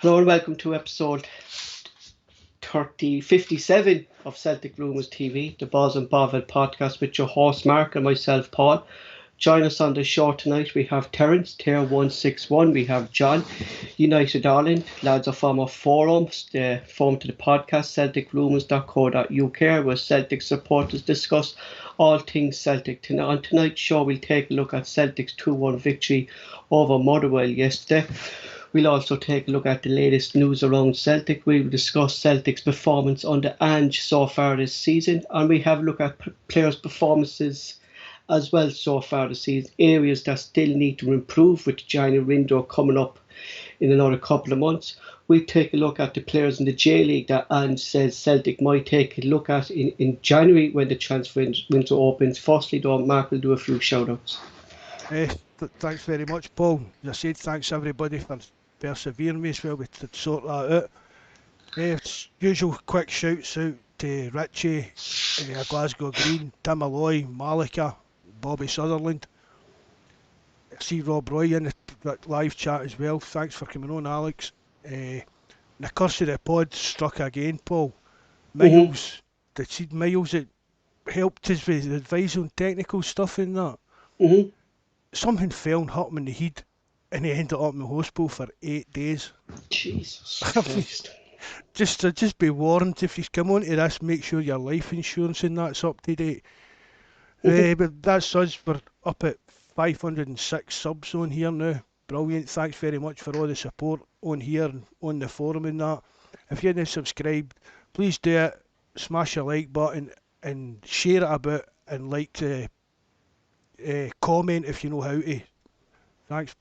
Hello and welcome to episode 57 of Celtic Rumours TV, the Bawz and Bovril podcast with your host Mark and myself Paul. Join us on the show tonight. We have Terence, Ter61, we have John, United Ireland, lads are from our forums, the forum to the podcast, celticrumours.co.uk, where Celtic supporters discuss all things Celtic. On tonight's show, we'll take a look at Celtic's 2-1 victory over Motherwell yesterday. We'll also take a look at the latest news around Celtic. We will discuss Celtic's performance under Ange so far this season, and we have a look at players' performances as well so far this season, areas that still need to improve with the January window coming up in another couple of months. We take a look at the players in the J League that Ange says Celtic might take a look at in January when the transfer window opens. Firstly, though, Mark will do a few shout-outs. Thanks very much, Paul. As I said, thanks everybody for persevering with us while we sort that out. Usual quick shouts out to Richie, Glasgow Green, Tim Alloy, Malika, Bobby Sutherland. I see Rob Roy in the live chat as well. Thanks for coming on, Alex. The curse of the pod struck again, Paul. Miles, Miles that helped us with advice on technical stuff and that. Something fell and hit him in the head, and he ended up in the hospital for 8 days. Jesus Christ. Just be warned, if you come on to this, make sure your life insurance and that's up to date. But that's us. We're up at 506 subs on here now. Brilliant. Thanks very much for all the support on here and on the forum and that. If you haven't subscribed, please do it. Smash the like button and share it about, and like to comment if you know how to. Thanks.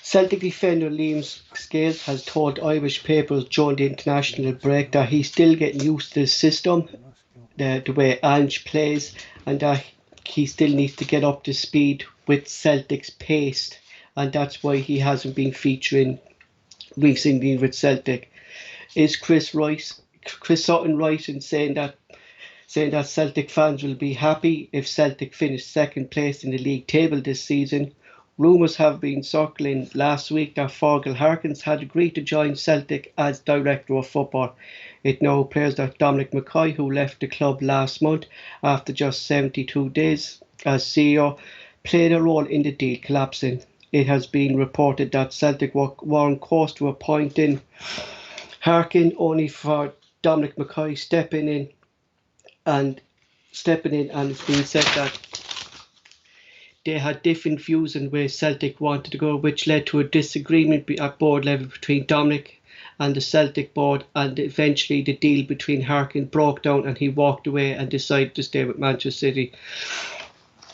Celtic defender Liam Scales has told Irish papers during the international break that he's still getting used to the system, the way Ange plays, and that he still needs to get up to speed with Celtic's pace, and that's why he hasn't been featuring recently with Celtic. Is Chris Sutton right in saying that Celtic fans will be happy if Celtic finish second place in the league table this season? Rumours have been circling last week that Fergal Harkins had agreed to join Celtic as director of football. It now appears that Dominic McKay, who left the club last month after just 72 days as CEO, played a role in the deal collapsing. It has been reported that Celtic were on course to appointing Harkin, only for Dominic McKay stepping in, and it's been said that they had different views on where Celtic wanted to go, which led to a disagreement at board level between Dominic and the Celtic board, and eventually the deal between Harkin broke down and he walked away and decided to stay with Manchester City.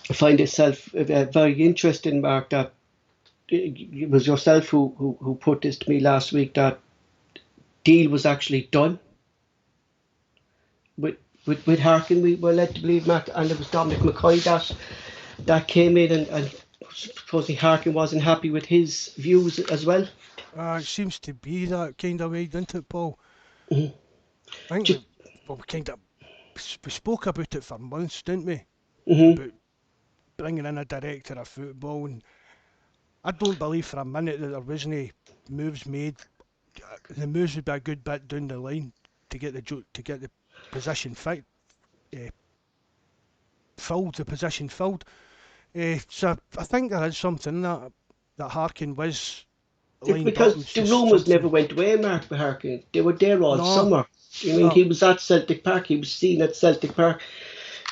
I find itself very interesting, Mark, that it was yourself who put this to me last week, that deal was actually done with Harkin, we were led to believe, Mark, and it was Dominic McKay that came in, and supposedly Harkin wasn't happy with his views as well. It seems to be that kind of way, doesn't it, Paul? I think we spoke about it for months, didn't we? About bringing in a director of football, and I don't believe for a minute that there wasn't moves made. The moves would be a good bit down the line to get the position filled. So I think there is something that Harkin was lined because up. The rumours never went away, Mark, with Harkin. They were there all summer. He was at Celtic Park. He was seen at Celtic Park.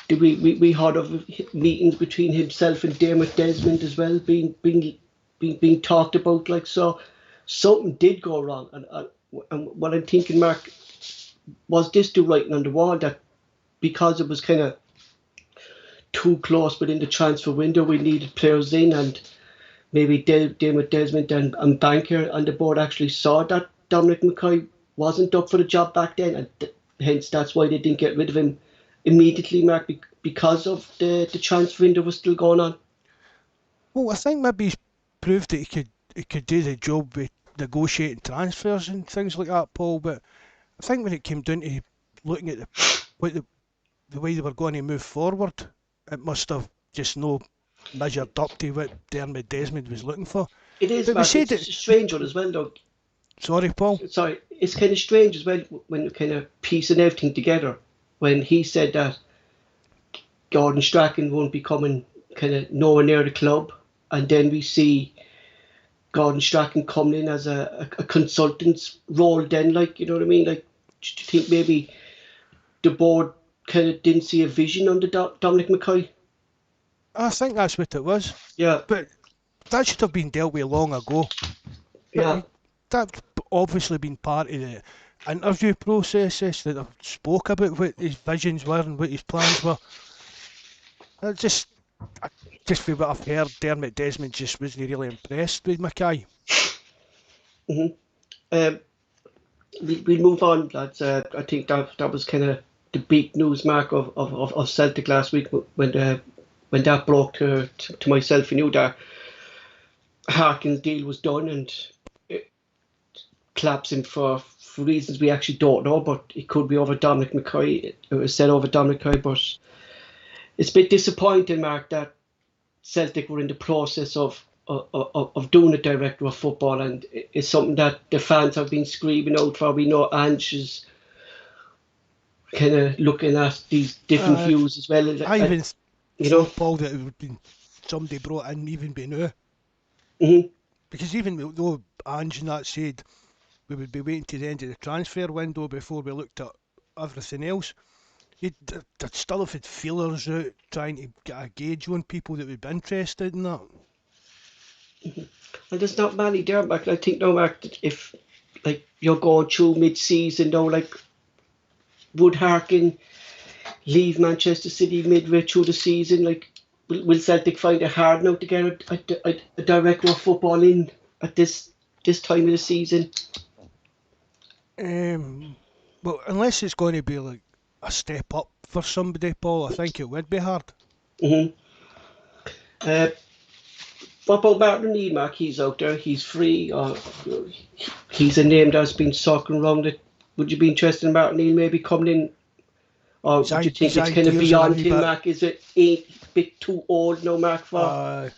We heard of meetings between himself and Dermot Desmond as well being talked about. Like, so something did go wrong. And what I'm thinking, Mark, was this the writing on the wall, that because it was kind of too close within the transfer window, we needed players in, and maybe Dermot Desmond and Banker and the board actually saw that Dominic McKay wasn't up for the job back then, and hence that's why they didn't get rid of him immediately, Mark, because of the transfer window was still going on. Well, I think maybe he's proved that he could do the job with negotiating transfers and things like that, Paul, but I think when it came down to looking at the way they were going to move forward, it must have just no measured up to what Dermot Desmond was looking for. It is, But we Mark. said It's it. a strange one as well, though. Sorry, Paul. Sorry, it's kind of strange as well when you kind of piecing everything together. When he said that Gordon Strachan won't be coming kind of nowhere near the club, and then we see Gordon Strachan coming in as a consultant's role. Then, like, you know what I mean? Like, do you think maybe the board kind of didn't see a vision under Dominic McKay? I think that's what it was. Yeah, But that should have been dealt with long ago. yeah. That's obviously been part of the interview processes that I've spoke about what his visions were and what his plans were. I just from what I've heard, Dermot Desmond just wasn't really impressed with Mackay. Um, we'll move on, lads. I think that was kind of the big news, Mark, of Celtic last week when that broke to myself and you that Harkin's deal was done and it collapsing for reasons we actually don't know, but it could be over Dominic McKay. It was said over Dominic McKay, but it's a bit disappointing, Mark, that Celtic were in the process of doing a director of football, and it's something that the fans have been screaming out for. We know Ange is kind of looking at these different views as well. I even you know, Paul, that it would have been somebody brought in even by now. Because even though Ange and that said we would be waiting to the end of the transfer window before we looked at everything else, they'd still have had feelers out trying to get a gauge on people that would be interested in that. And there's not many there, Mark. I think now, Mark, if like you're going through mid-season now, like would Harkin leave Manchester City midway through the season? Like, will Celtic find it hard now to get a director of football in at this time of the season? Well, unless it's going to be like a step up for somebody, Paul, I think it would be hard. What about Martin O'Neill, Mark? He's out there, he's free, or he's a name that's been circling around it. Would you be interested in Martin O'Neill maybe coming in? Or would you think it's kind of beyond him, Mark? Is it a bit too old now, Mark? I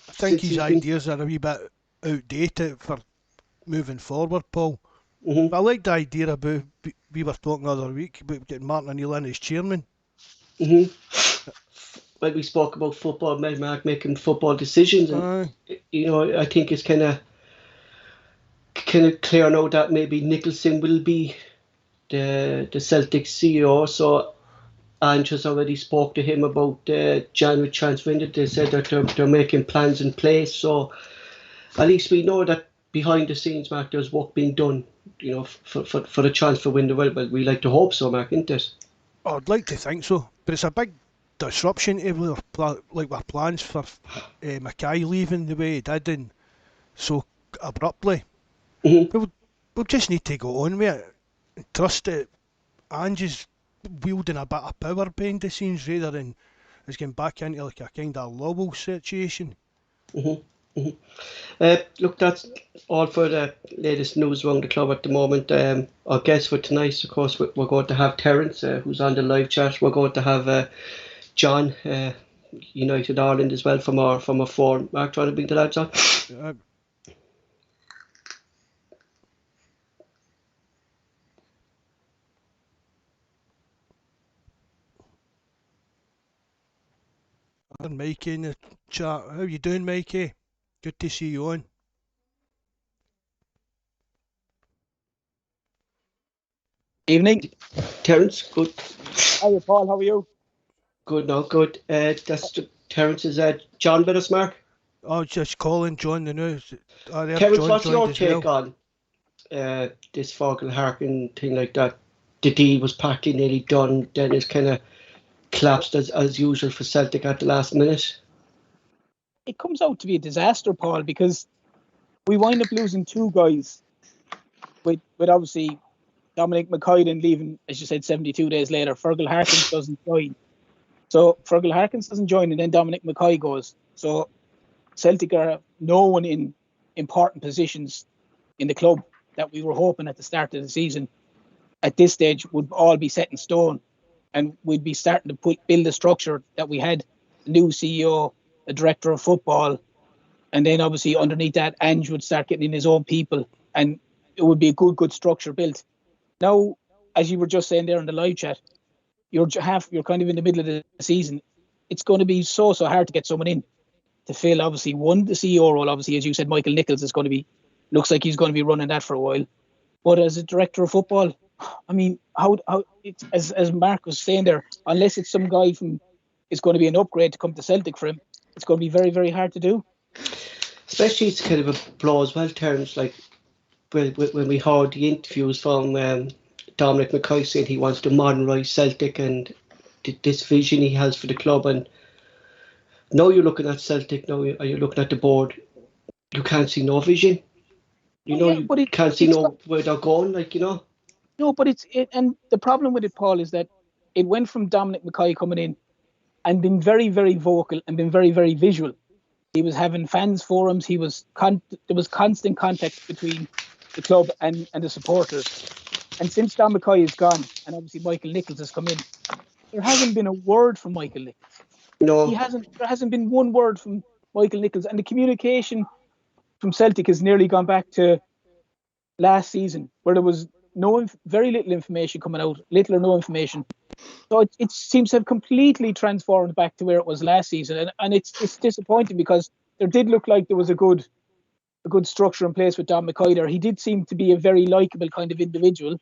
think his ideas are a wee bit outdated for moving forward, Paul. But I like the idea about, we were talking the other week about getting Martin O'Neill in as chairman. When we spoke about football, Mark making football decisions, and you know, I think it's kind of clear now that maybe Nicholson will be the Celtic CEO. So Ange has already spoke to him about the January transfer window. They said that they're making plans in place. So at least we know that behind the scenes, Mark, there's work being done, you know, for the transfer window. Well, we like to hope so, Mark, isn't it? I'd like to think so, but it's a big disruption to our plans for Mackay leaving the way he did and so abruptly. We'll just need to go on with it and trust that Ange is wielding a bit of power behind the scenes rather than is getting back into like a kind of Lowell situation. Look, that's all for the latest news around the club at the moment. Our guest for tonight, of course, we're going to have Terence, who's on the live chat. We're going to have John, United Ireland as well from our forum. Mark, trying to bring the lads on. And Mikey in the chat. How you doing, Mikey? Good to see you on. Evening. Terence, good. Hi, Paul. How are you? Good, no, good. That's Terence. Is John with us, Mark? Oh, just calling John the news. Terence, what's your take on this Fergal Harkin thing like that? The deal was partly nearly done, then it's kind of collapsed as usual for Celtic at the last minute. It comes out to be a disaster, Paul, because we wind up losing two guys with obviously Dominic McKay leaving, as you said, 72 days later. Fergal Harkins doesn't join. So Fergal Harkins doesn't join and then Dominic McKay goes. So Celtic are no one in important positions in the club that we were hoping at the start of the season at this stage would all be set in stone, and we'd be starting to build a structure that we had a new CEO, a director of football, And then obviously underneath that, Ange would start getting in his own people, and it would be a good structure built. Now, as you were just saying there in the live chat, you're kind of in the middle of the season. It's going to be so hard to get someone in to fill, obviously, the CEO role. Obviously, as you said, Michael Nichols looks like he's going to be running that for a while. But as a director of football, I mean, how it's, as Mark was saying there, unless it's some guy it's going to be an upgrade to come to Celtic for him, it's going to be very, very hard to do. Especially it's kind of a blow as well, terms like when we heard the interviews from Dominic McKay saying he wants to modernise Celtic and this vision he has for the club. And now you're looking at Celtic, now you're looking at the board, you can't see no vision. You can't see where they're going, No, but and the problem with it, Paul, is that it went from Dominic McKay coming in and been very, very vocal and been very, very visual. He was having fans forums. There was constant contact between the club and the supporters. And since Don McKay is gone, and obviously Michael Nichols has come in, there hasn't been a word from Michael Nichols. No, There hasn't been one word from Michael Nichols, and the communication from Celtic has nearly gone back to last season, where there was very little information coming out, little or no information. So it seems to have completely transformed back to where it was last season, and it's disappointing because there did look like there was a good structure in place with Don McKay there. He did seem to be a very likeable kind of individual.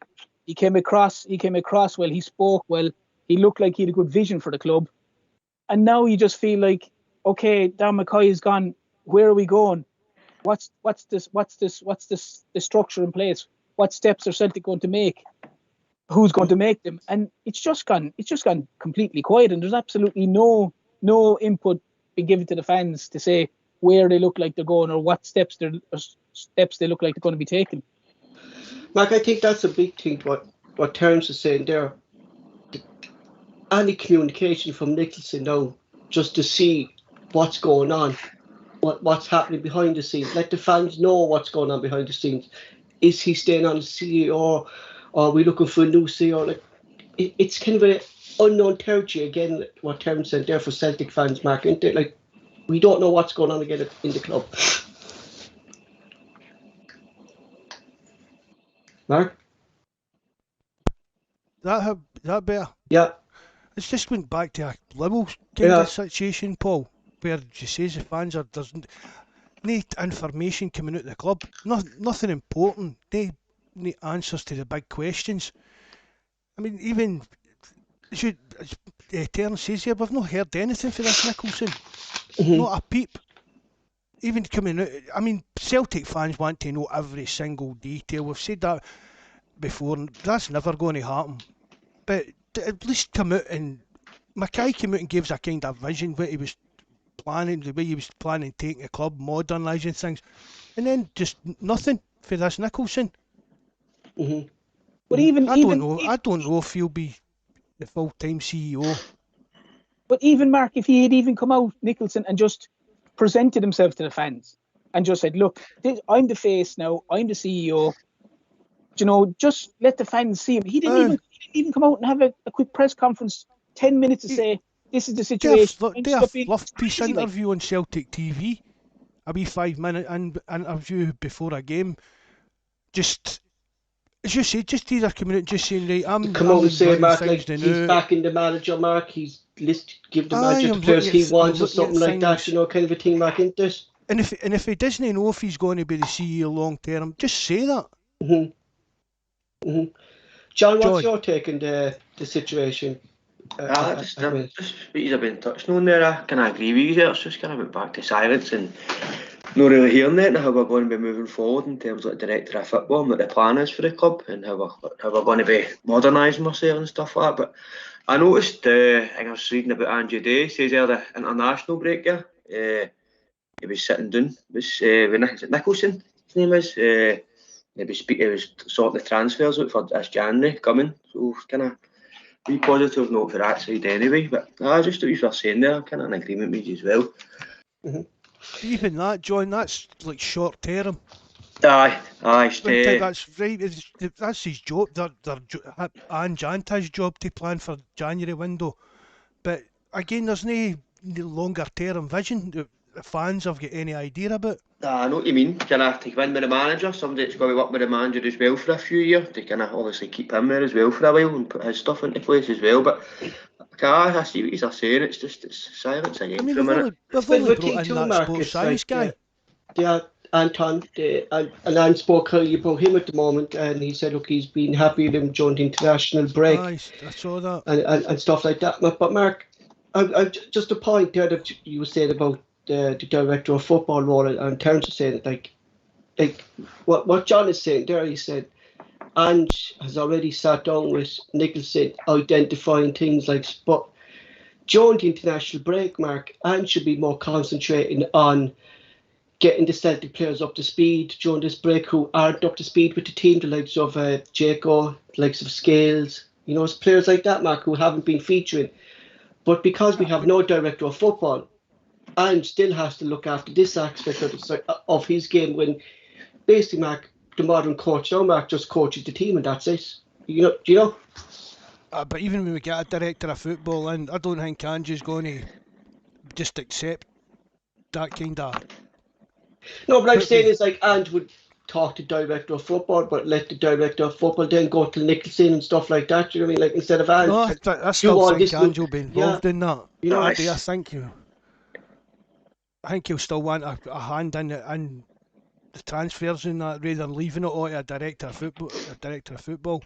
He came across well. He spoke well. He looked like he had a good vision for the club. And now you just feel like, okay, Don McKay is gone. Where are we going? What's the structure in place? What steps are Celtic going to make? Who's going to make them? And it's just gone completely quiet, and there's absolutely no input being given to the fans to say where they look like they're going or what steps they look like they're going to be taking. Mark, I think that's a big thing. What Terence is saying there. Any communication from Nicholson now, just to see what's going on, what's happening behind the scenes. Let the fans know what's going on behind the scenes. Is he staying on the CEO, or are we looking for a new CEO? It's kind of an unknown territory again. What Terence said there for Celtic fans, Mark, isn't it? We don't know what's going on again in the club. Mark? That better? Yeah. It's just went back to a level kind of situation, Paul, where you say the fans there's no information coming out of the club, nothing important, no answers to the big questions. I mean, even Terence says here, we've not heard anything for this Nicholson. Not a peep. Even coming out, I mean, Celtic fans want to know every single detail. We've said that before, and that's never going to happen. But at least come out, and Mackay came out and gave us a kind of vision what he was planning, the way he was planning taking the club, modernising things, and then just nothing for this Nicholson. But I don't know if he'll be the full-time CEO. But even Mark, if he had even come out, Nicholson, and just presented himself to the fans and just said, "Look, I'm the face now. I'm the CEO." Just let the fans see him. He didn't even come out and have a quick press conference, 10 minutes to say, "This is the situation." They have fluff piece interview on Celtic TV, a wee 5-minute interview before a game. Just, as you say, just either coming out and just saying, right, I'm come out and say, Mark, he's backing the manager, Mark. He's give the manager the players he wants or something like that. Kind of a thing, Mark, isn't it? And if he doesn't know if he's going to be the CEO long term, just say that. John, what's your take on the situation? Just what you've been touching on there, I kind of agree with you there. It's just kind of went back to silence and not really hearing it and how we're going to be moving forward in terms of director of football and what the plan is for the club and how we're going to be modernising ourselves and stuff like that. But I noticed, I think I was reading about Ange Day, he says there the international break there, he was sitting down, is it Nicholson, his name is, he was sorting the transfers out for this January coming, so kind of be positive note for that side anyway. But just what you were saying there, I'm kind of in agreement with you as well. Even that, John, that's like short term. Aye. That's right. That's his job. Ange and his job to plan for January window. But again, there's no longer term vision. the fans have got any idea about. I know what you mean. Kind of to come in with the manager, somebody that's got to work with the manager as well for a few years to kind of obviously keep him there as well for a while and put his stuff into place as well. But I see what he's saying. It's silence again. I mean, for a minute. we've only brought in that sports science guy. Yeah, Anton, and Ange spoke highly about him at the moment, and he said, look, he's been happy with him during the international break. I saw that. And stuff like that. But Mark, just a point there that you were saying about the director of football role, and Terence was saying that, like what John is saying there, he said, Ange has already sat down with Nicholson identifying things like, but during the international break, Mark, Ange should be more concentrating on getting the Celtic players up to speed during this break who aren't up to speed with the team, the likes of Jaco, the likes of Scales, it's players like that, Mark, who haven't been featuring. But because we have no director of football, Ange still has to look after this aspect of his game when basically, Mark, the modern coach now, Mark, just coaches the team and that's it. Do you know? But even when we get a director of football in, I don't think Ange is going to just accept that kind of... No, but I'm saying is like Ange would talk to director of football, but let the director of football then go to Nicholson and stuff like that. You know what I mean? Like instead of Ange. No, I still think Ange will be involved in that. I think he'll still want a hand in the transfers and that, rather than leaving it all to a director of football.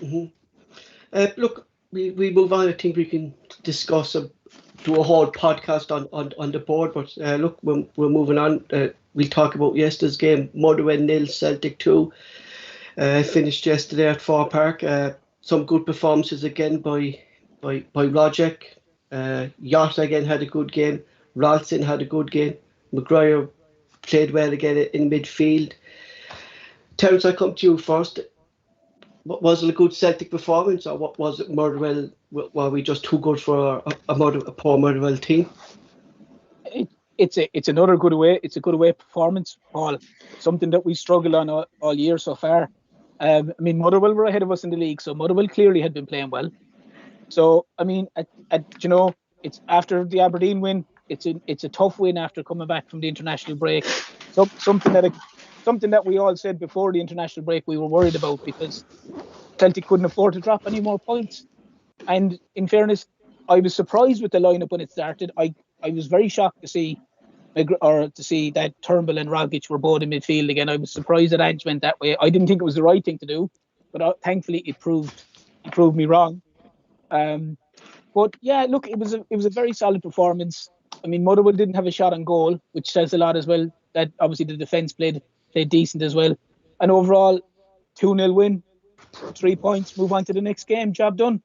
Mm-hmm. Look, we move on. I think we can discuss do a whole podcast on the board, but look, we're moving on. We'll talk about yesterday's game. Motherwell 0, Celtic 2. Finished yesterday at Ford Park. Some good performances again by Roderick. Yacht again had a good game. Ralston had a good game. McGuire played well again in midfield. Terence, I come to you first. Was it a good Celtic performance, or what was it? Motherwell, were we just too good for a poor Motherwell team? It's another good away. It's a good away performance, Paul. Something that we struggled on all year so far. I mean, Motherwell were ahead of us in the league, so Motherwell clearly had been playing well. So I mean, it's after the Aberdeen win. It's a tough win after coming back from the international break. So something that we all said before the international break we were worried about, because Celtic couldn't afford to drop any more points. And in fairness, I was surprised with the lineup when it started. I was very shocked to see that Turnbull and Rogic were both in midfield again. I was surprised that Ange went that way. I didn't think it was the right thing to do, but thankfully it proved me wrong. But yeah, look, it was a very solid performance. I mean, Motherwell didn't have a shot on goal, which says a lot as well. That obviously the defence played decent as well. And overall, 2-0 win, 3 points, move on to the next game. Job done.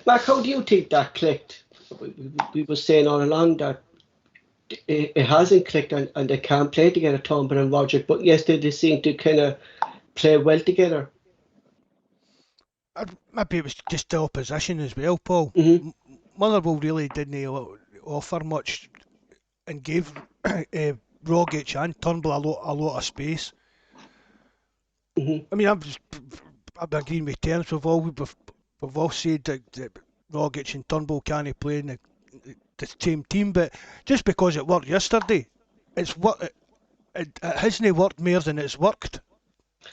Mark, how do you think that clicked? We were saying all along that it hasn't clicked and they can't play together, Turnbull and Roger, but yesterday they seem to kind of play well together. Maybe it was just the opposition as well, Paul. Mm-hmm. Motherwell really didn't offer much and gave Rogic and Turnbull a lot of space. Mm-hmm. I mean, I'm agreeing with Terence. We've all said that Rogic and Turnbull can't play in the same team, but just because it worked yesterday, it hasn't worked more than it's worked.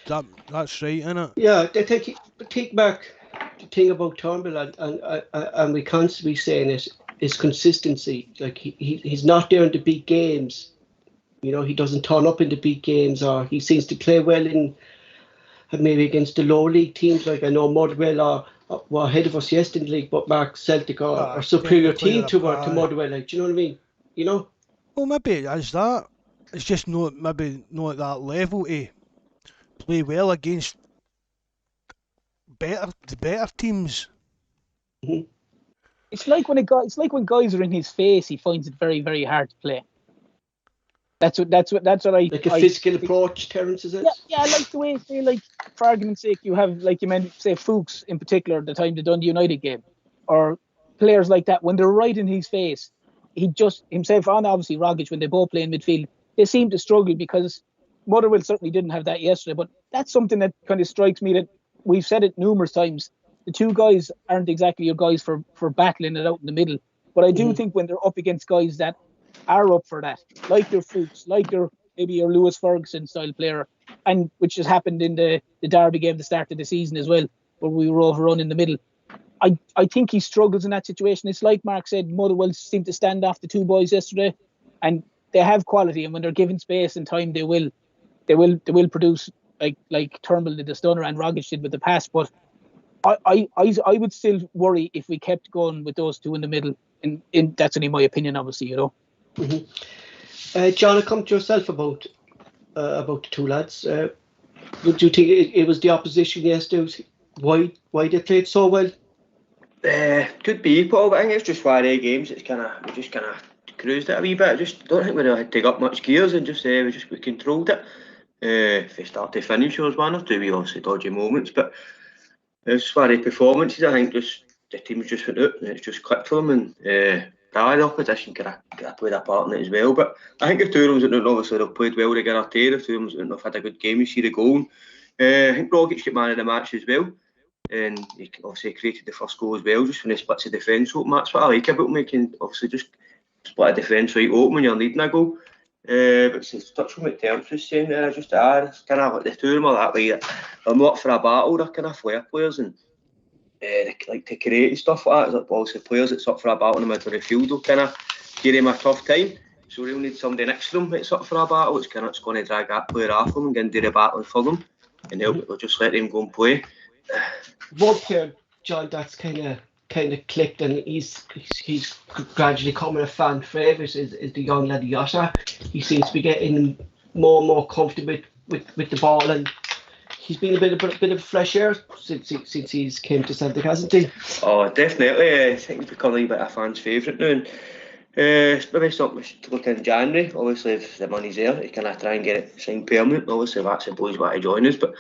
That's right, isn't it? Yeah, I think Mark, the thing about Turnbull and we constantly saying is consistency. Like he's not there in the big games. He doesn't turn up in the big games, or he seems to play well in maybe against the lower league teams. Like I know Motherwell were ahead of us yesterday in the league, but Mark, Celtic are a superior team to Motherwell. Like, do you know what I mean? Well, maybe it is that. It's just not at that level to play well against the better teams. Mm-hmm. It's like when guys are in his face, he finds it very, very hard to play. That's what I like a physical approach, Terence, is it? Yeah, I like the way, say, like, for argument's sake, you have, like you meant, say, Fuchs in particular, the time the Dundee United game, or players like that, when they're right in his face, he just, himself and obviously Rogic, when they both play in midfield, they seem to struggle, because Motherwell certainly didn't have that yesterday, but that's something that kind of strikes me, that we've said it numerous times. The two guys aren't exactly your guys for battling it out in the middle, but I do think when they're up against guys that are up for that, like your Fuchs, like your maybe your Lewis Ferguson style player, and which has happened in the Derby game at the start of the season as well, where we were overrun in the middle. I think he struggles in that situation. It's like Mark said, Motherwell seemed to stand off the two boys yesterday, and they have quality, and when they're given space and time, they will produce like Turnbull did the stunner and Rogic did with the pass. But I would still worry if we kept going with those two in the middle. In that's only my opinion, obviously, you know. Mm-hmm. John, come to yourself about the two lads. Would you think it was the opposition yesterday? Why they played so well? Could be, Paul, but I think it's just one of the games. We just kind of cruised it a wee bit. I just don't think we had to take up much gears and we controlled it. From start to finish, there was one or two wee obviously dodgy moments, but it's one of the performances. I think just the teams just went out and it's just clicked for them, and the opposition could have played a part in it as well. But I think if two of them obviously they've played well together too. If two of them have had a good game, you see the goal. I think Rogic got man of the match as well. And he obviously created the first goal as well, just when he splits the defence open. That's what I like about him. He can obviously just split a defence right open when you're leading a goal. But to touch on what Terps was saying there, just it's kind of like the two of them are that way. They're not for a battle, they're kind of flair players, and they like to create and stuff like that. It's like obviously players that's up for a battle in the middle of the field will kind of give him a tough time. So we'll need somebody next to them that's up for a battle. It's going to drag that player off them and go and do the battle for them, and they'll just let them go and play. One player, John, that's kind of clicked, and he's gradually becoming a fan favourite is the young lad Yotta. He seems to be getting more and more comfortable with the ball, and he's been a bit of a fresh air since he's came to Celtic, hasn't he? Oh, definitely. I think he's become a little bit of a fan's favourite now. And it's maybe something to look in January. Obviously, if the money's there, you can try and get it signed permanent. Obviously, if that's the boys want to join us, but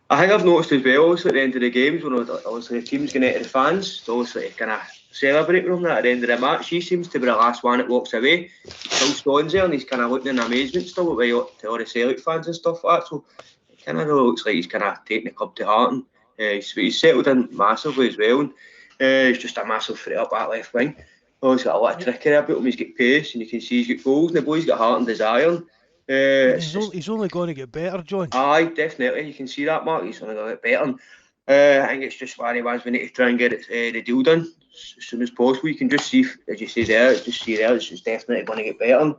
I think I've noticed as well, obviously, at the end of the games, when obviously the team's going out to the fans, so obviously kind of celebrate with them at the end of the match. He seems to be the last one that walks away. He still stands there and he's kind of looking in amazement still to all the Celtic fans and stuff like that. So it kind of really looks like he's kind of taking the club to heart, and he's settled in massively as well. And he's just a massive threat up that left wing. He's got a lot of trickery about him. He's got pace, and you can see he's got goals, and the boy's got heart and desire. He's only going to get better, John. Aye, definitely. You can see that, Mark. He's only going to get better. And, I think it's just one of the ones we need to try and get the deal done as soon as possible. You can just see, as you say there, it's definitely going to get better.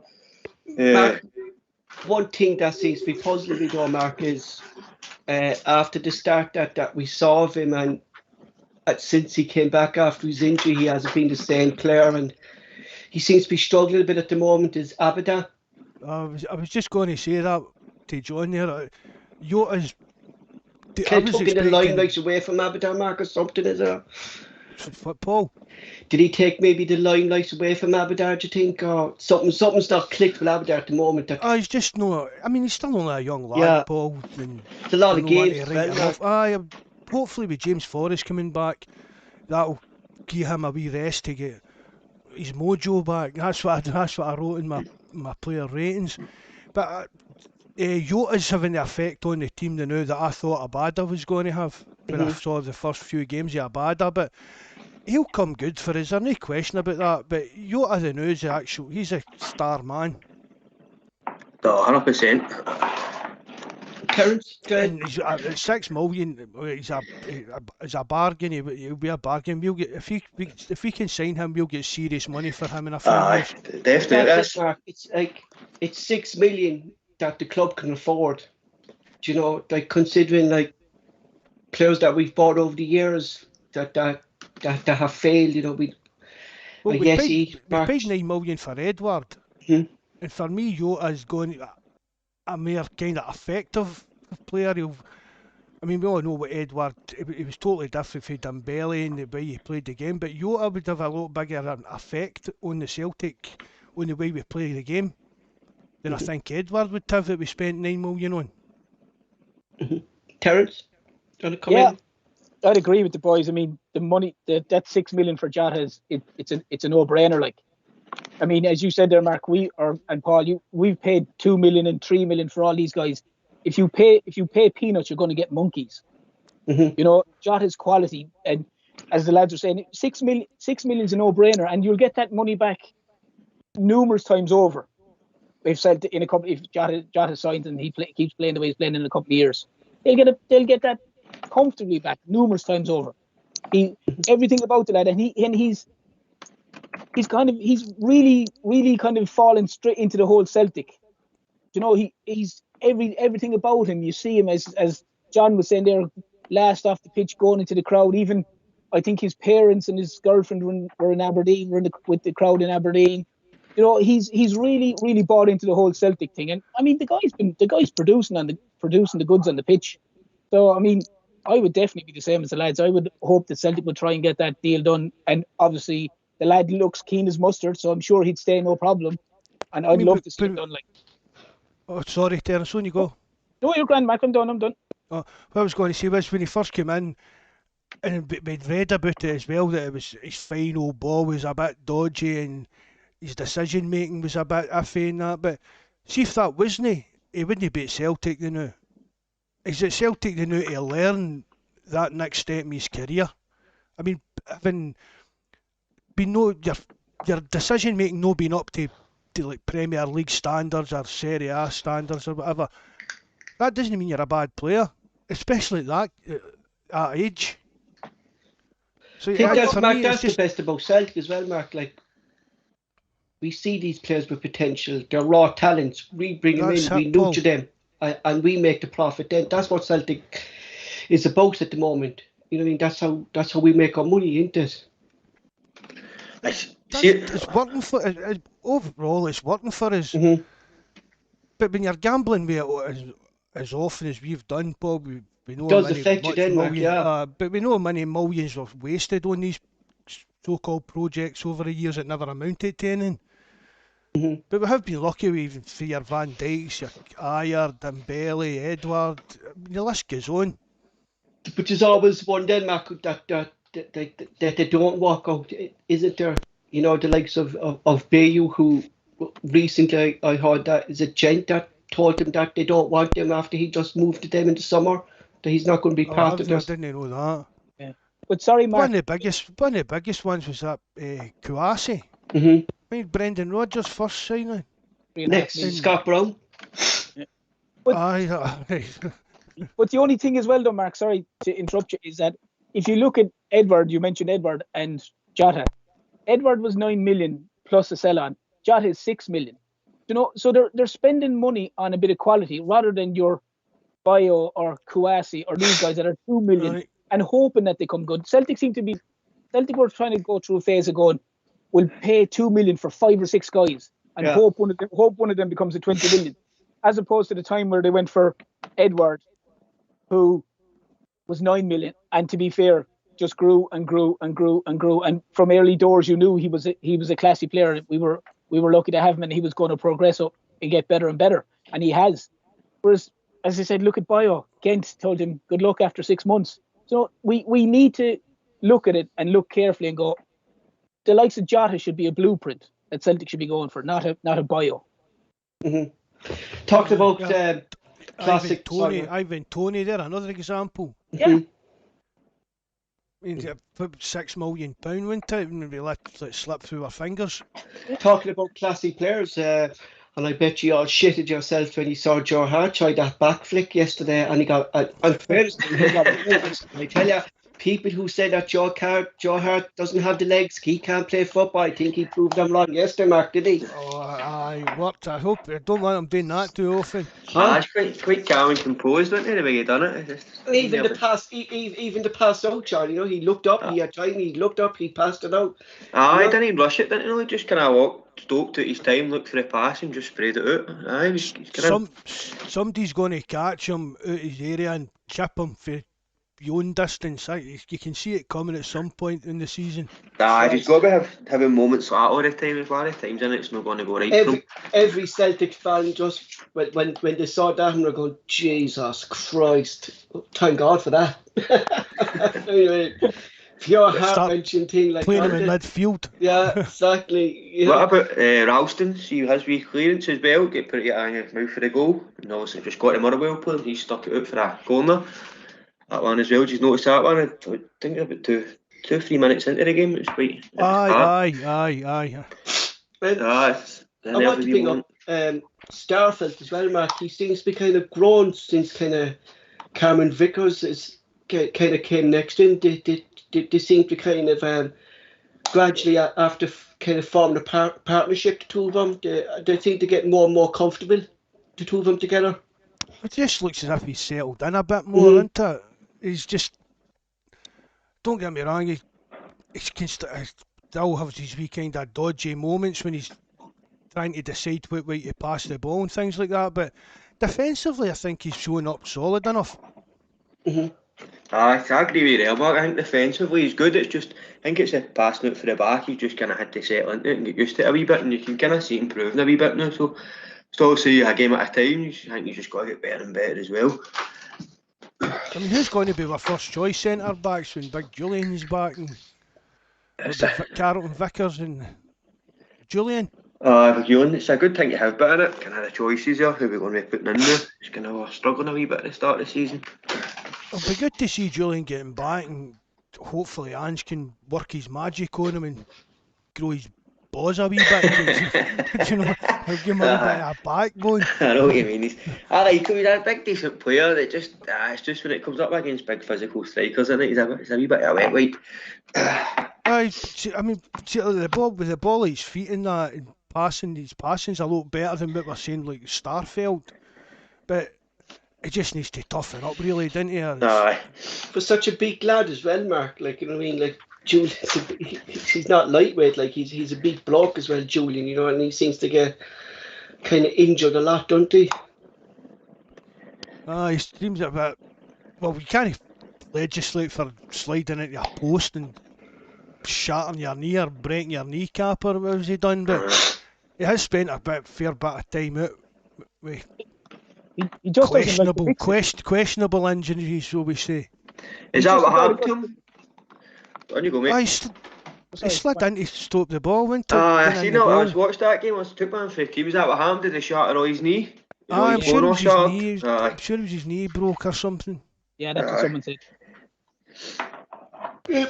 Mark, one thing that seems to be puzzling me though, Mark, is after the start that we saw of him, and since he came back after his injury, he hasn't been the same player, and he seems to be struggling a bit at the moment. Is Abada? I was just going to say that to John there. Yota's taking the limelight away from Abada, Mark, or something, is it? What, Paul? Did he take maybe the limelight away from Abada, do you think, or something's not clicked with Abada at the moment? He's just no. I mean, he's still only a young lad, Paul. It's a lot of games. Hopefully with James Forrest coming back, that'll give him a wee rest to get his mojo back. That's what I wrote in my player ratings. But Yota's having the effect on the team now that I thought Abada was going to have when I saw the first few games of Abada. But he'll come good for us, there's no question about that. But Yota the now he's a star man. 100%. And he's at 6 million. He's a bargain. He'll be a bargain. We'll get if we can sign him, we'll get serious money for him in a few years. Definitely. It's 6 million that the club can afford. Do you know, like considering like players that we've bought over the years that have failed. You know, we paid 9 million for Edward, and for me, Yota's going a more kind of effective player. I mean, we all know what Edward. It was totally different from Dembele and the way he played the game. But Yota would have a lot bigger an effect on the Celtic, on the way we play the game, than I think Edward would have that we spent 9 million on. Terence, do you want to come in? I'd agree with the boys. I mean, the money, that 6 million for Jota it's a no-brainer. Like, I mean, as you said there, Mark, and Paul, we've paid 2 million and 3 million for all these guys. If you pay peanuts, you're going to get monkeys. You know, Jota's quality, and as the lads are saying, 6 million is a no-brainer, and you'll get that money back numerous times over. We've said in a couple, if Jota signs and he keeps playing the way he's playing in a couple of years, they'll get that comfortably back numerous times over. Everything about the lad, and he's really kind of fallen straight into the whole Celtic. You know, he's everything about him. You see him as John was saying there, last off the pitch, going into the crowd. Even I think his parents and his girlfriend were in Aberdeen, with the crowd in Aberdeen. You know, he's really bought into the whole Celtic thing. And I mean, the guy's producing the goods on the pitch. So I mean, I would definitely be the same as the lads. I would hope that Celtic would try and get that deal done. And obviously, the lad looks keen as mustard, so I'm sure he'd stay no problem. And I'd love to see it done. Like, oh, sorry, Terence, on you go. No, you're grand, Mac. I'm done. Oh, what I was going to say was when he first came in, and we'd read about it as well, that it was his final ball was a bit dodgy and his decision making was a bit iffy and that. But see if that wasn't he wouldn't be at Celtic now. He's at Celtic now to learn that next step in his career. I mean, having been your decision making not being up to like Premier League standards or Serie A standards or whatever, that doesn't mean you're a bad player, especially at that age. So I think that's the best about Celtic as well, Mark. Like, we see these players with potential, they're raw talents. We bring them in, we nurture them, and we make the profit. Then that's what Celtic is about at the moment. You know what I mean? That's how we make our money, isn't it? It's working for overall. It's working for us. Mm-hmm. But when you're gambling with it as often as we've done, Bob, we know does affect you then, Mark, yeah. But we know how many millions were wasted on these so-called projects over the years that never amounted to anything. Mm-hmm. But we have been lucky even for your Van Dijks, your Ayer, Dembele, Edward. The list goes on. But there's always one then, Mark, that they don't walk out, isn't there? You know, the likes of Bayu, who recently I heard that is a gent that told him that they don't want him after he just moved to them in the summer, that he's not going to be part of this. I didn't know that. Yeah. But sorry, Mark. One of the biggest ones was that Kouassi. Mm-hmm. I mean, Brendan Rodgers first signing. Next, Scott Brown. Yeah. But the only thing as well, though, Mark, sorry to interrupt you, is that if you look at Edward, you mentioned Edward and Jota. Edward was 9 million plus a sell-on. Jota is 6 million. You know, so they're spending money on a bit of quality rather than your Bio or Kouassi or these guys that are 2 million and hoping that they come good. Celtic were trying to go through a phase of going, we'll pay 2 million for 5 or 6 guys and hope one of them becomes a 20 million, as opposed to the time where they went for Edward, who was 9 million, and to be fair, just grew and grew and grew and grew. And from early doors, you knew he was a classy player. We were lucky to have him, and he was going to progress up and get better and better, and he has. Whereas, as I said, look at Bio. Gent told him good luck after 6 months. So we need to look at it and look carefully and go, the likes of Jota should be a blueprint that Celtic should be going for, not a Bio. Mm-hmm. Talked about classic Ivan Toney there, another example. Yeah. I mean, £6 million went out and we let it slip through our fingers. Talking about classic players, and I bet you all shitted yourself when you saw Joe Hart try that back flick yesterday, and he got unfairness. I tell you, people who say that Joe Hart doesn't have the legs, he can't play football, I think he proved them wrong yesterday, Mark, did he? Oh, I worked. I don't want him doing that too often. It's quite calm and composed, wasn't it, the way he done it? Even the pass out, Charlie, you know, he looked up, he had time, he looked up, he passed it out. He didn't even rush it, didn't he? He just kind of walked, stoked out his time, looked for a pass and just sprayed it out. Somebody's going to catch him out of his area and chip him for beyond distance. You can see it coming at some point in the season. He's got to be having moments like that all the time. There's a lot of times in it's not going to go right for him. Every Celtic fan just, when they saw that, and they're going, Jesus Christ, thank God for that. Anyway, pure heart-wrenching thing like playing him in midfield. Yeah, exactly. Yeah. What about Ralston? See, his wee clearance as well, get put it at Ange's mouth for the goal, and obviously just got the Motherwell player, he stuck it out for a corner. That one as well, did you notice that one? I think about 2 or 3 minutes into the game, it was quite... Aye. I want to bring up Starfelt as well, Mark. He seems to be kind of grown since kind of Cameron Vickers is kind of came next to him. They seem to kind of gradually, after kind of forming a partnership, the two of them, they seem to get more and more comfortable, the two of them together. It just looks as if he's settled in a bit more, isn't it? He's just, don't get me wrong, he can still have these wee kind of dodgy moments when he's trying to decide what way to pass the ball and things like that, but defensively I think he's showing up solid enough. I agree with you, Mark. I think defensively he's good. It's just, I think it's a passing out for the back. He's just kind of had to settle into it and get used to it a wee bit, and you can kind of see him improving a wee bit now. So it's obviously a game at a time. I think he's just got to get better and better as well. I mean, who's going to be our first choice centre backs when Big Julian's back and Carlton Vickers and Julian? It's a good thing to have, but in it, kind of the choices here, who we're going to be putting in there. It's kind of struggling a wee bit at the start of the season. It'll be good to see Julian getting back, and hopefully Ange can work his magic on him and grow his balls a wee bit. You know, he'll give him a wee bit of a backbone. I know what you mean. He's a big decent player. That just it's just when it comes up against big physical strikers, isn't it? He's a wee bit of a wet wipe. I mean, the ball with the ball at his feet and that, and his passing's a lot better than what we're saying like Starfelt, but he just needs to toughen up, really, didn't he? Aye. For such a big lad as well, Mark. Like, you know what I mean? Like, Julian, he's not lightweight. Like, he's a big bloke as well, Julian. You know, and he seems to get kind of injured a lot, don't he? He seems a bit. Well, we can't legislate for sliding into a post and shattering your knee or breaking your kneecap or what has he done, but he has spent a fair bit of time out with he just questionable injuries, so we say. Is that what happened to him? On you go, mate. He slid in to stop the ball, went I seen it. I watched that game. I took one for the team. Was that what happened? Did he shatter his knee? I'm sure it was his knee. I'm sure it was his knee broke or something. Yeah, that's what someone said.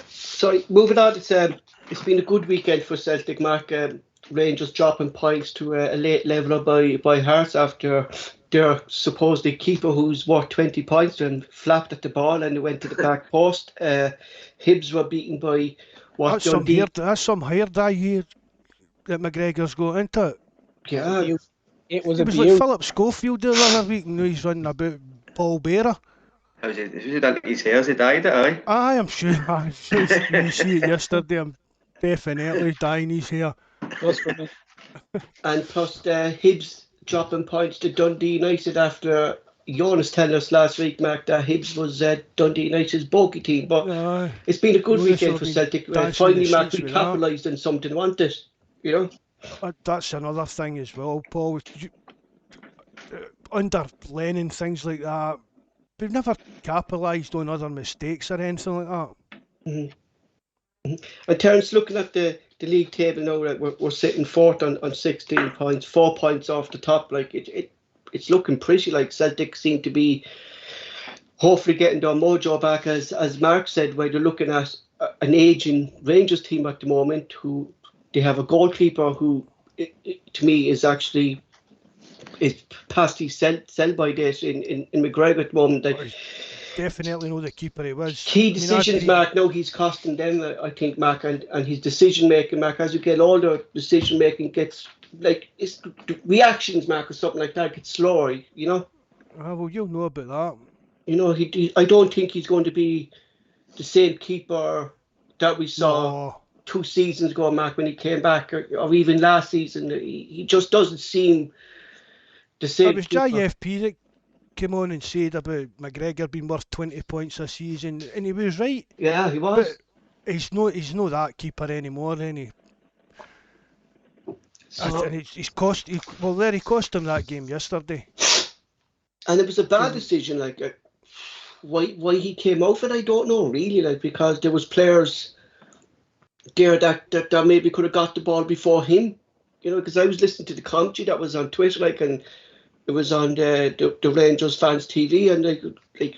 Sorry, moving on. It's been a good weekend for Celtic, Mark. Rangers dropping points to a late leveller by Hearts after their supposed keeper, who's worth 20 points, and flapped at the ball and went to the back post. Hibs were beaten by what? That's some hair I hear that McGregor's got into it. Yeah, it was like Philip Schofield the other week, and he's running about Paul Bearer. Has he done his hair? Has he dyed it? Aye, I'm sure. You see it yesterday. I'm definitely dyeing his hair. And plus Hibs dropping points to Dundee United after Jonas telling us last week, Mark, that Hibs was Dundee United's bogey team. But it's been a good weekend for Celtic. Finally, Mark, we capitalised on something, wasn't it? You know? That's another thing as well, Paul. Under Lennon, things like that, we've never capitalised on other mistakes or anything like that. Mm-hmm. And Terence, looking at the league table now, like we're sitting fourth on 16 points, 4 points off the top. Like it's looking pretty. Like Celtic seem to be hopefully getting their mojo back, as Mark said, where they're looking at an aging Rangers team at the moment. Who they have a goalkeeper who, to me, is actually past his sell-by date in McGregor at the moment. Like, definitely know the keeper he was. Key decisions, Mark. No, he's costing them, I think, Mark, and his decision making, Mark. As you get older, decision making gets like it's reactions, Mark, or something like that gets slower. You know. Well, you'll know about that. You know, I don't think he's going to be the same keeper that we saw 2 seasons ago, Mark, when he came back, or even last season. He just doesn't seem the same. It was JFP that came on and said about McGregor being worth 20 points this season, and he was right. Yeah, he was. But he's not that keeper anymore, any. And he cost him that game yesterday. And it was a bad decision, like why he came out of it, I don't know really, like, because there was players there that maybe could have got the ball before him, you know, because I was listening to the commentary that was on Twitter, like, and it was on the Rangers fans TV, and like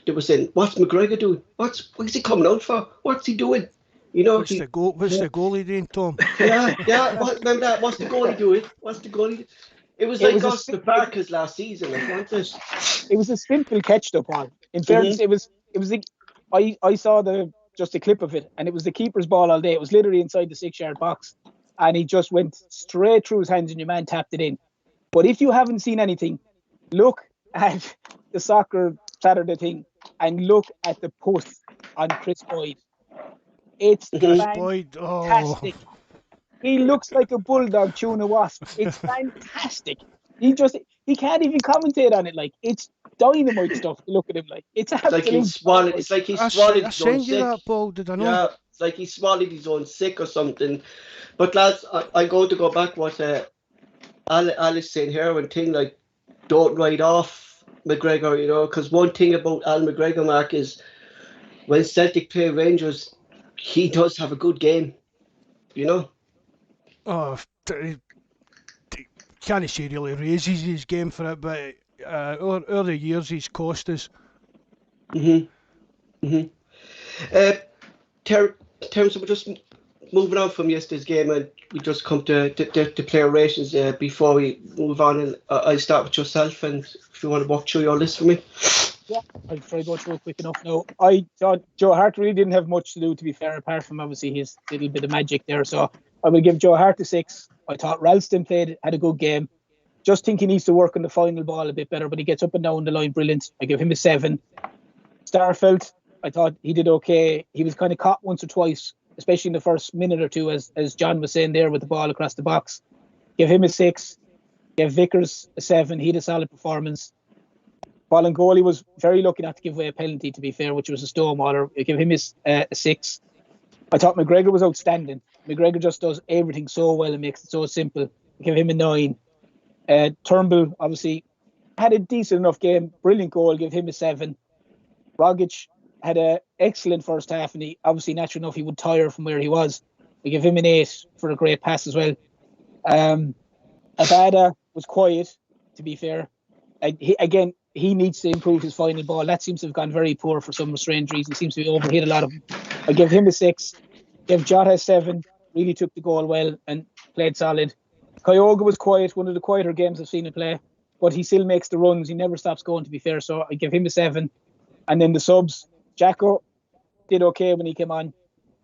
they were saying, what's McGregor doing? What's he coming out for? What's he doing? You know, What's the goalie doing, Tom? yeah. Remember that? What's the goalie doing? It was like Austin Barker's last season, wasn't it? It was a simple catch, though, Paul. In fairness, it was. I saw just a clip of it, and it was the keeper's ball all day. It was literally inside the 6-yard box, and he just went straight through his hands, and your man tapped it in. But if you haven't seen anything, look at the soccer Saturday thing, and look at the post on Chris Boyd. It's fantastic. Oh. He looks like a bulldog chewing a wasp. It's fantastic. He can't even commentate on it. Like, it's dynamite stuff to look at him like. It's absolute. It's like he swallowed his own sick. That, Paul, did I know? Yeah, it's like he swallowed his own sick or something. But lads, I'm going to go back what Alice saying here, one thing, like, don't write off McGregor, you know, because one thing about Al McGregor, Mark, is when Celtic play Rangers, he does have a good game, you know. Oh, can't say really raises his game for it, but over the years he's cost us. Terence, we're just moving on from yesterday's game, and we just come to player rations before we move on. And I'll start with yourself, and if you want to walk through your list for me. Yeah, I'll try to go through it quick enough now. I thought Joe Hart really didn't have much to do, to be fair, apart from obviously his little bit of magic there. So I will give Joe Hart a 6. I thought Ralston had a good game. Just think he needs to work on the final ball a bit better, but he gets up and down the line brilliant. I give him a 7. Starfelt, I thought he did okay. He was kind of caught once or twice, especially in the first minute or two, as John was saying there, with the ball across the box. Give him a 6. Give Vickers a 7. He had a solid performance. Bolingoli was very lucky not to give away a penalty, to be fair, which was a stonemaler. I give him a 6. I thought McGregor was outstanding. McGregor just does everything so well and makes it so simple. I give him a 9. Turnbull, obviously, had a decent enough game. Brilliant goal. Give him a 7. Rogic had an excellent first half, and he obviously, natural enough, he would tire from where he was. I give him an 8 for a great pass as well. Abada was quiet, to be fair. He needs to improve his final ball. That seems to have gone very poor for some strange reason. He seems to be overhit a lot of them. I give him a 6. Give Jota a 7. Really took the goal well and played solid. Kyogo was quiet, one of the quieter games I've seen him play, but he still makes the runs. He never stops going, to be fair. So I give him a 7. And then the subs, Jacko did okay when he came on.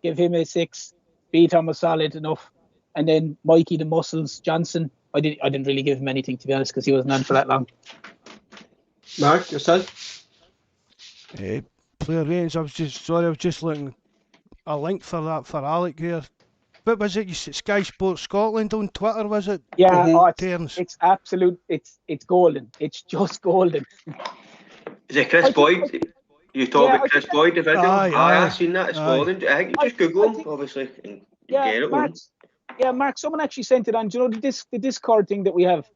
Give him a 6. Beaton was solid enough. And then Mikey the Muscles Johnson, I didn't really give him anything, to be honest, because he wasn't on for that long. Mark, yourself? Player range, I was just looking a link for that for Alec here. What was it? You said Sky Sports Scotland on Twitter, was it? Yeah, it's absolute. It's golden. It's just golden. Is it Chris Boyd? You talking about Chris Boyd, the video? I've seen that. It's golden. I think you just Google him, obviously, and get it. Mark, someone actually sent it on. Do you know the Discord thing that we have?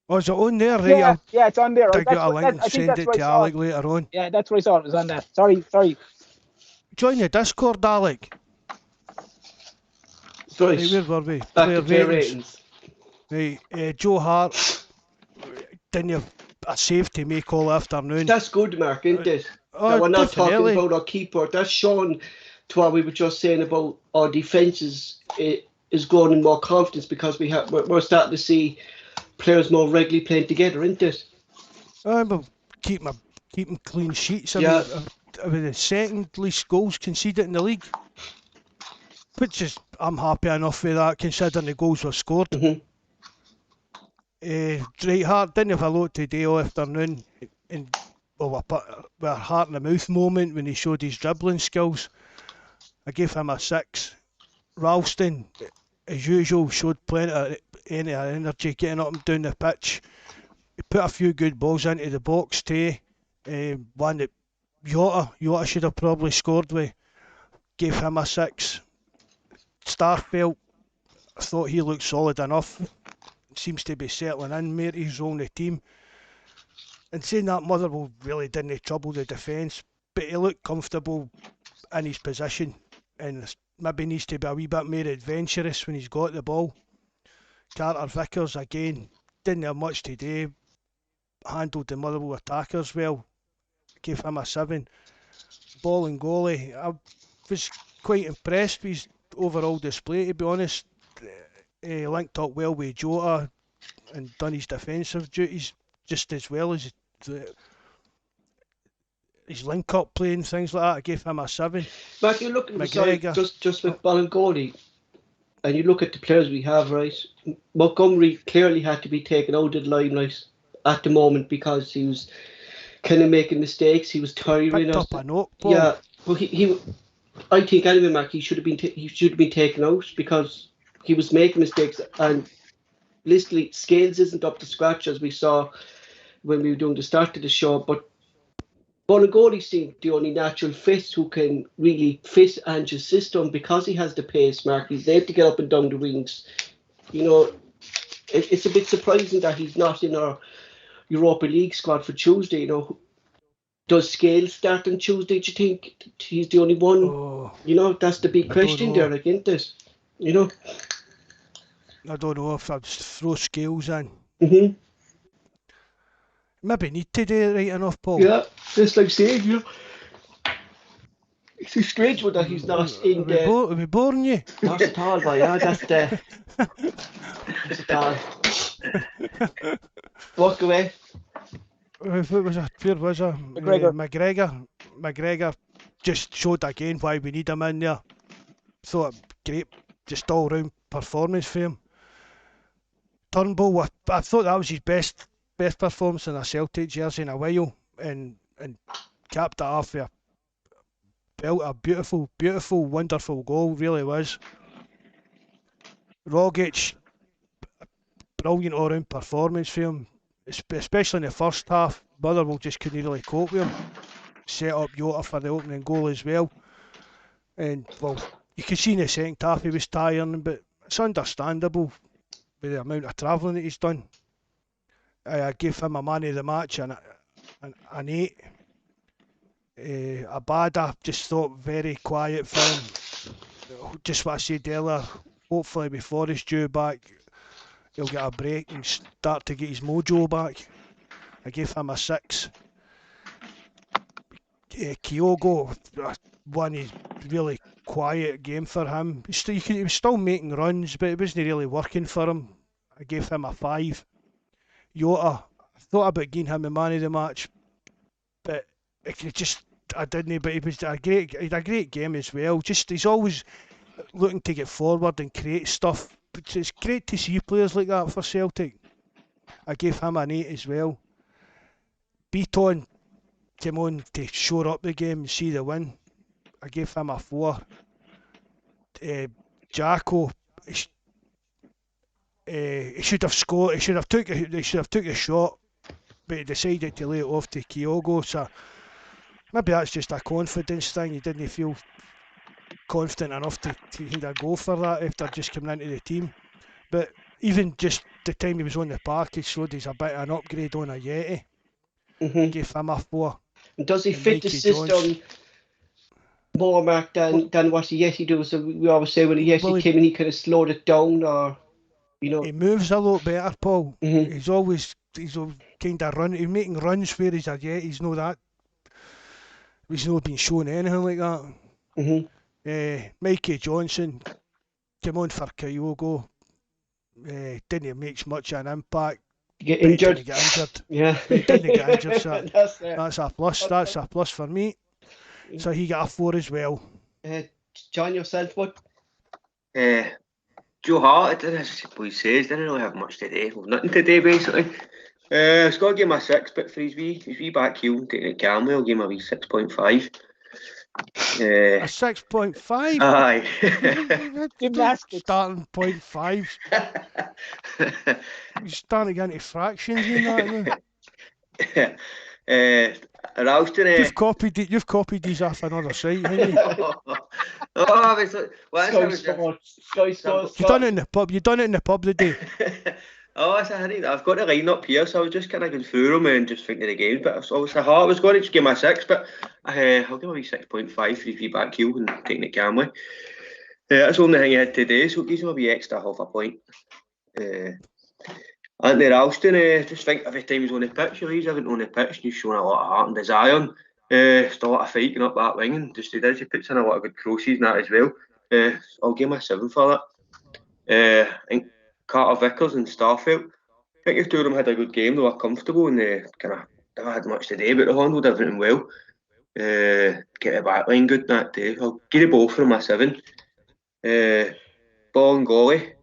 Oh, is it on there? Right, yeah, it's on there. I'll get a link and send it to Alec later on. Yeah, that's where I saw it. It was on there. Sorry. Join the Discord, Alec. Sorry. Hey, where were we? Back to player ratings. Right, Joe Hart didn't have a save to make all afternoon. That's good, Mark, isn't it? We're not talking about our keeper. That's shown to what we were just saying about our defences is growing in more confidence, because we're starting to see players more regularly playing together, isn't it? But keeping clean sheets. I mean, the second least goals conceded in the league, which is, I'm happy enough with that, considering the goals were scored. Right, Hart didn't have a lot today all afternoon, and a heart in the mouth moment when he showed his dribbling skills. I gave him a 6. Ralston, as usual, showed plenty of energy getting up and down the pitch. He put a few good balls into the box too. One that Jota should have probably scored with. Gave him a 6. Starfelt, I thought he looked solid enough. Seems to be settling in, mate. He's on the team. And saying that, Motherwell really didn't trouble the defence, but he looked comfortable in his position, and maybe needs to be a wee bit more adventurous when he's got the ball. Carter Vickers, again, didn't have much today. Handled the Motherwell attackers well. Gave him a 7. Ball and goalie, I was quite impressed with his overall display, to be honest. Linked up well with Jota and done his defensive duties just as well as his link-up play and things like that. I gave him a 7. But if you look at the side, McGregor. just with Balangoli, and you look at the players we have, right? Montgomery clearly had to be taken out of the limelight at the moment because he was kind of making mistakes. He was tiring Picked us. up a note, Paul. Yeah, but he I think anyway, Mark, he should have been taken out because he was making mistakes, and literally Scales isn't up to scratch as we saw when we were doing the start of the show. But Bonagoli seemed the only natural fit who can really fit Ange's system because he has the pace, Mark. He's able to get up and down the wings. You know, it's a bit surprising that he's not in our Europa League squad for Tuesday. You know, does Scales start on Tuesday? Do you think he's the only one? Oh, You know, that's the big question there, like, isn't it? You know? I don't know if I'd throw Scales in. Mm-hmm. Maybe need to do it right enough, Paul. Yeah, just like saying, you know, it's a strange one that he's not in the... Are we boring you? Not at all, boy, yeah, that's the... Not at all. Walk away. Where was it? McGregor just showed again why we need him in there. Thought great, just all round performance for him. Turnbull, I thought that was his best performance in a Celtic jersey in a while, and capped it off with a beautiful, wonderful goal, really was. Rogic, brilliant all round performance for him, especially in the first half. Motherwell just couldn't really cope with him. Set up Jota for the opening goal as well. And, well, you could see in the second half he was tiring, but it's understandable with the amount of travelling that he's done. I gave him a man of the match and an 8. Abada, just thought very quiet for him. Just what I said earlier, hopefully before he's due back, he'll get a break and start to get his mojo back. I gave him a 6. Kyogo, one is really quiet game for him. He was still making runs, but it wasn't really working for him. I gave him a 5. Jota, I thought about giving him the man of the match, but I didn't. But he had a great game as well. Just he's always looking to get forward and create stuff. But it's great to see players like that for Celtic. I gave him an 8 as well. Beaton came on to shore up the game and see the win. I gave him a 4. Jacko, he should have scored. He should have took a shot, but he decided to lay it off to Kyogo. So maybe that's just a confidence thing. He didn't feel confident enough to go for that after just coming into the team. But even just the time he was on the park, he showed he's a bit of an upgrade on a Yeti. Mm-hmm. Gave him a 4. And does he fit the system more, Mark, than what the Yeti do? So we always say when the Yeti came in, he kind of slowed it down, or, you know. He moves a lot better, Paul. Mm-hmm. He's kind of he's making runs where he's a Yeti. He's not been shown anything like that. Mm-hmm. Mikey Johnson came on for Kyogo. Didn't make much of an impact. Get injured. Yeah. He didn't get injured, so that's a plus. That's a plus for me. So he got a 4 as well. John, yourself, what? Joe Hart, as he says, didn't really have much today. Well, nothing today, basically. I've got to give him a 6, but for his wee back heel, taking it calmly, I'll give him a wee 6.5. A 6.5? Aye. Starting 0.5. You're starting to get into fractions in that now. Ralston, You've copied these off another site, haven't you? You done it in the pub. You done it in the pub today. I've got the line up here, so I was just kind of going through them and just thinking of the games. But obviously, I was going to just give him a 6, but I'll give him a wee 6.5 for his wee back heel and taking it calmly. That's the only thing he had today, so it gives him a wee extra half a point. Anthony Ralston, just think every time he's on the pitch, he's on the pitch and he's showing a lot of heart and desire. Still a lot of fighting up that wing, and just he puts in a lot of good crosses and that as well. I'll give him a 7 for that. I think Carter Vickers and Starfelt. I think the two of them had a good game. They were comfortable and they kind of never had much to do, but they handled everything well. Get the back line good that day. I'll give it both for them a 7. Ball and Golly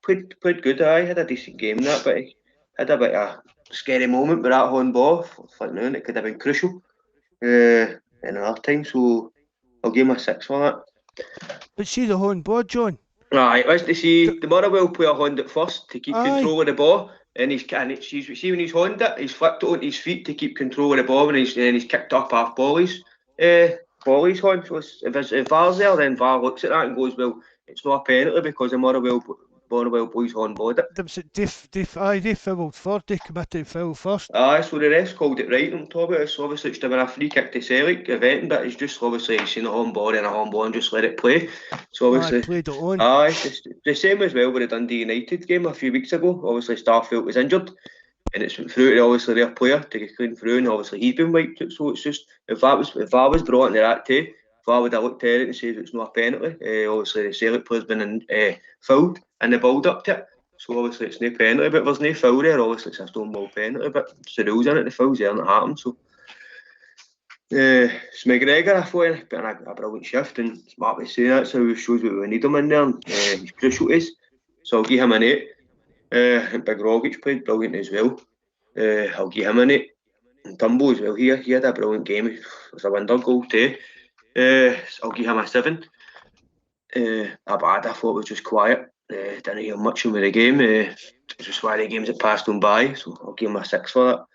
played good. I had a decent game in that, but he had a bit of a scary moment with that horn ball. Like now, and it could have been crucial in another time. So I'll give him a 6 for that. But see the horn ball, John. Right, let's to see the Motherwell player horned it first to keep control of the ball, and see when he's horned it, he's flicked it onto his feet to keep control of the ball, and he's kicked up half Bolly's horn. So if VAR's there, then VAR looks at that and goes, well, it's not a penalty because the Motherwell boys horn balled it. They fouled first, they committed foul first. So the refs called it right on top of it. So obviously it should have been a free kick to Celtic, eventing, but it's just obviously seen a horn ball and just let it play. So obviously played it on. It's the same as well with the Dundee United game a few weeks ago. Obviously Starfelt was injured and it's went through to obviously their player to get clean through, and obviously he's been wiped out. So it's just if VAR was brought into that too, VAR would have looked at it and said it's not a penalty. Obviously the Celtic player's been fouled in the build up to it. So obviously it's no penalty, but there's no foul there. Obviously it's a stone ball penalty, but it's the rules in it. The foul's there and it happened. So McGregor, I thought he put in a brilliant shift, and smart to say that, so it shows we need him in there. And, he's crucial to us. So I'll give him an 8. And Big Rogic played brilliant as well. I'll give him an 8. And Tumble as well. He had a brilliant game. It was a wonder goal too. I'll give him a 7. Abad, I thought was just quiet. Didn't hear much from the game. It's just one of the games that passed on by, so I'll give him a 6 for that.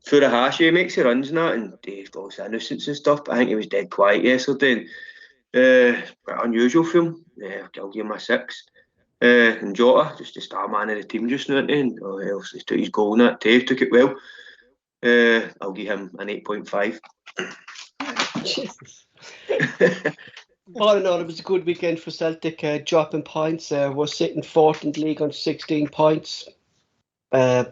Furuhashi, he makes the runs and that, and he's obviously a nuisance and stuff, but I think he was dead quiet yesterday. And, quite unusual for him. I'll give him a 6. And Jota, just the star man of the team just now, and obviously took his goal in that too, took it well. I'll give him an 8.5. Jesus. All in all, it was a good weekend for Celtic, dropping points. We're sitting 4th in the league on 16 points. We're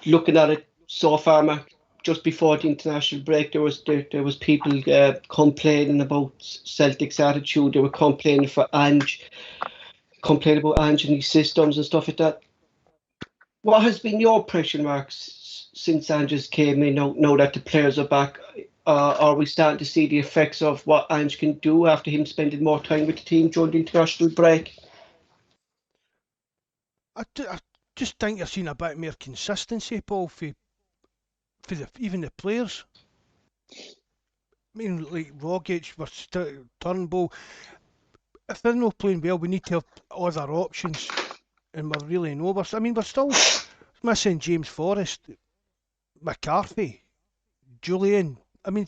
looking at it so far, Mark. Just before the international break, there was people complaining about Celtic's attitude. They were complaining about Ange and his systems and stuff like that. What has been your impression, Mark, since Ange came in? Now that the players are back, are we starting to see the effects of what Ange can do after him spending more time with the team during the international break? I just think you're seeing a bit more consistency, Paul, for even the players. I mean, like Rogic, Turnbull. If they're not playing well, we need to have other options, and we're really we're still missing James Forrest, McCarthy, Julian. I mean,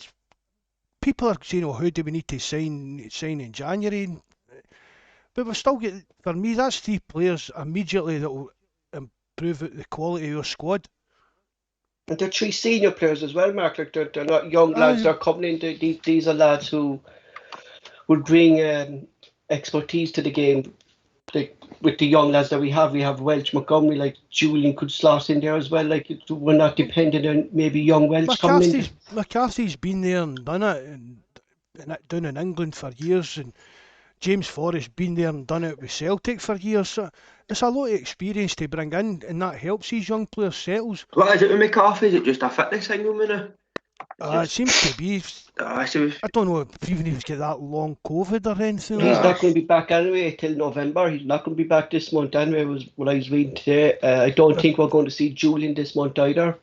people are saying, "Oh, who do we need to sign in January?" But we've still got, for me, that's 3 players immediately that will improve the quality of your squad. And they're 3 senior players as well, Mark. Like they're not young lads. They're coming in. These are lads who will bring expertise to the game. With the young lads that we have Welch, Montgomery, like Julian could slot in there as well. Like we're not dependent on maybe young Welch coming in. McCarthy's been there and done it, and down in England for years, and James Forrest been there and done it with Celtic for years. So it's a lot of experience to bring in, and that helps these young players settle. What is it with McCarthy? Is it just a fitness thing with me? It seems to be. I don't know if even he's got that long COVID or anything. He's not going to be back anyway till November. He's not going to be back this month anyway, was what I was reading today. I don't think we're going to see Julian this month either.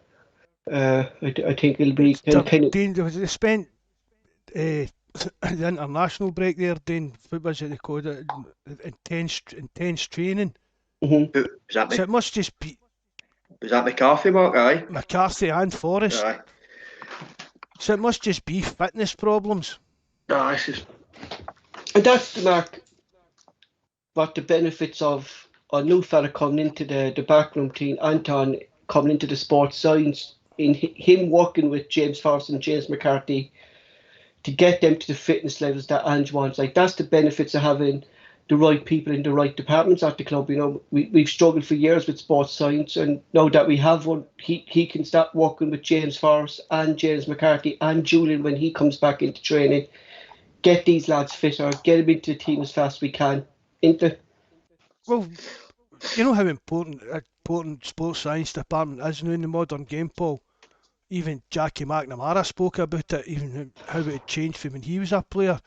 I think it'll be they spent the international break there doing, what was it they called it, intense training. Mm-hmm. So it must just be. Was that McCarthy, Mark? Aye. McCarthy and Forrest. Aye. So it must just be fitness problems. No, it's just... And that's, Mark, what the benefits of a new fella coming into the backroom team, Anton coming into the sports science, in him working with James Forrest and James McCarthy to get them to the fitness levels that Ange wants. Like, that's the benefits of having the right people in the right departments at the club. You know, we've struggled for years with sports science, and now that we have one, he can start working with James Forrest and James McCarthy and Julian when he comes back into training. Get these lads fitter, get them into the team as fast as we can. Well, you know how important sports science department is now in the modern game, Paul. Even Jackie McNamara spoke about it, even how it had changed from when he was a player.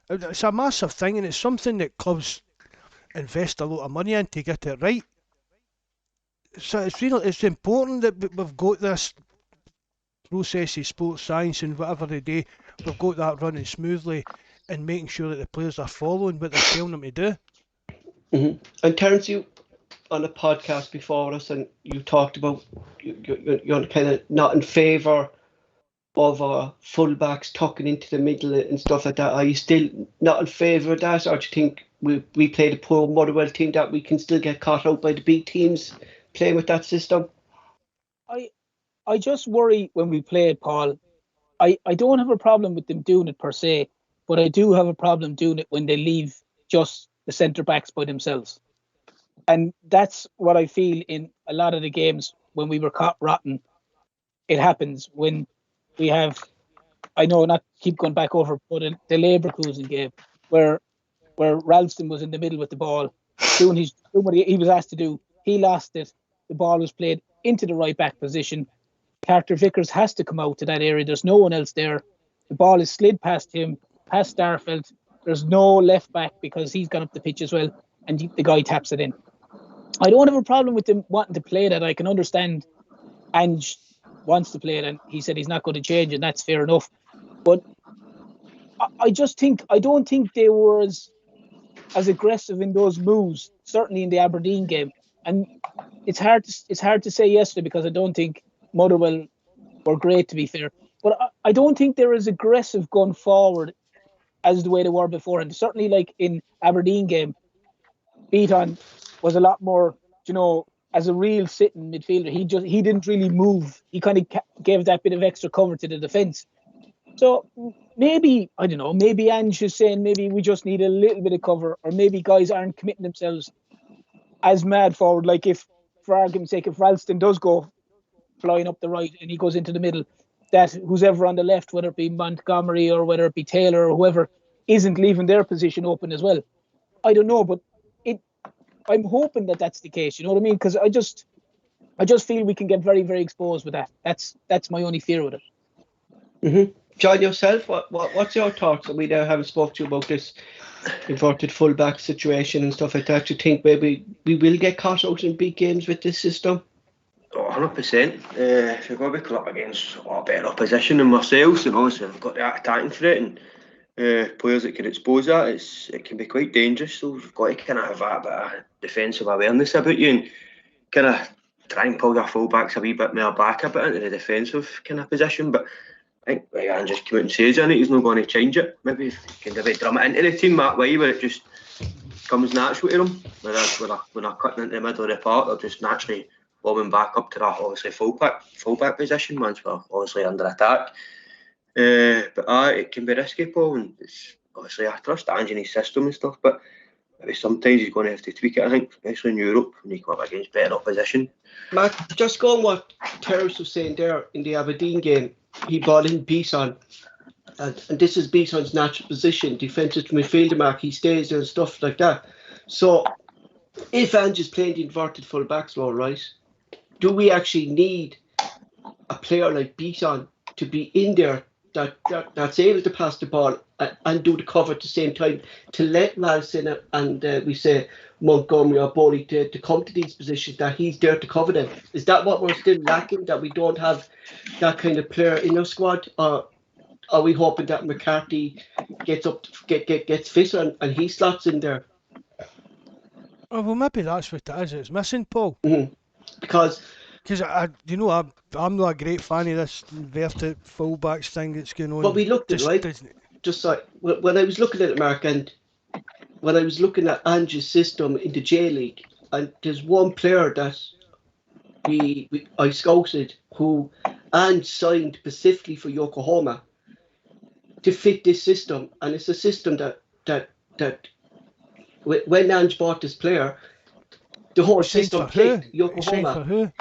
It's a massive thing, and it's something that clubs invest a lot of money in to get it right. So it's important that we've got this process of sports science and whatever they do, we've got that running smoothly and making sure that the players are following what they're telling them to do. Mm-hmm. And Terence, you on a podcast before us, and you talked about you're kind of not in favour of fullbacks tucking into the middle and stuff like that. Are you still not in favour of that, or do you think we played a poor Motherwell team that we can still get caught out by the big teams playing with that system? I just worry when we play it, Paul. I don't have a problem with them doing it per se, but I do have a problem doing it when they leave just the centre backs by themselves. And that's what I feel in a lot of the games when we were caught rotten. It happens when we have, I know not keep going back over, but the Leverkusen game where Ralston was in the middle with the ball, doing what he was asked to do. He lost it. The ball was played into the right back position. Carter Vickers has to come out to that area. There's no one else there. The ball is slid past him, past Starfelt. There's no left back because he's gone up the pitch as well, and the guy taps it in. I don't have a problem with them wanting to play that. I can understand Ange wants to play it, and he said he's not going to change, and that's fair enough. But I don't think they were as aggressive in those moves, certainly in the Aberdeen game. And it's hard to say yesterday because I don't think Motherwell were great, to be fair. But I don't think they're as aggressive going forward as the way they were before. And certainly, like in Aberdeen game, Beaton was a lot more, as a real sitting midfielder. He didn't really move. He kind of gave that bit of extra cover to the defence. So maybe, I don't know, maybe Ange is saying maybe we just need a little bit of cover, or maybe guys aren't committing themselves as mad forward. Like if, for argument's sake, if Ralston does go flying up the right and he goes into the middle, that who's ever on the left, whether it be Montgomery or whether it be Taylor or whoever, isn't leaving their position open as well. I don't know, but I'm hoping that that's the case. You know what I mean? Because I just feel we can get very, very exposed with that. That's my only fear with it. Mm-hmm. John, yourself, what's your thoughts? We now haven't spoke to you about this inverted fullback situation and stuff like that. Do you think maybe we will get caught out in big games with this system? 100%. If you're going to be caught up against a better opposition than ourselves, and obviously we've got that attacking threat and players that can expose that, it can be quite dangerous. So you've got to kind of have that bit of defensive awareness about you and kind of try and pull your fullbacks a wee bit more back a bit into the defensive kind of position. But I think Ryan just came out and says in it, he's not going to change it. Maybe if he can maybe drum it into the team that way where it just comes natural to them. Whereas when they're cutting into the middle of the park, they're just naturally bobbing back up to that obviously fullback position once we're obviously under attack. But it can be risky, Paul, and it's obviously I trust Ange in his system and stuff, but maybe sometimes he's going to have to tweak it, I think, especially in Europe when you come up against better opposition. Matt, just go on what Terence was saying there in the Aberdeen game. He brought in Beaton, and this is Beaton's natural position, defensive midfielder mark. He stays there and stuff like that. So if Ange is playing the inverted full backs role, right, do we actually need a player like Beaton to be in there that's able to pass the ball and do the cover at the same time to let Ralston and we say Montgomery or Bowley to come to these positions, that he's there to cover them? Is that what we're still lacking, that we don't have that kind of player in our squad? Or are we hoping that McCarthy gets fitter and he slots in there? Oh, well, maybe that's what it is. It's missing, Paul. Mm-hmm. Because I'm not a great fan of this inverted fullbacks thing that's going on. But we looked at it, right? Just like when I was looking at it, Mark, and when I was looking at Ange's system in the J League, and there's one player that I scouted who Ange signed specifically for Yokohama to fit this system, and it's a system that when Ange bought this player, the whole Signed system for who? clicked. He signed for Yokohama. who?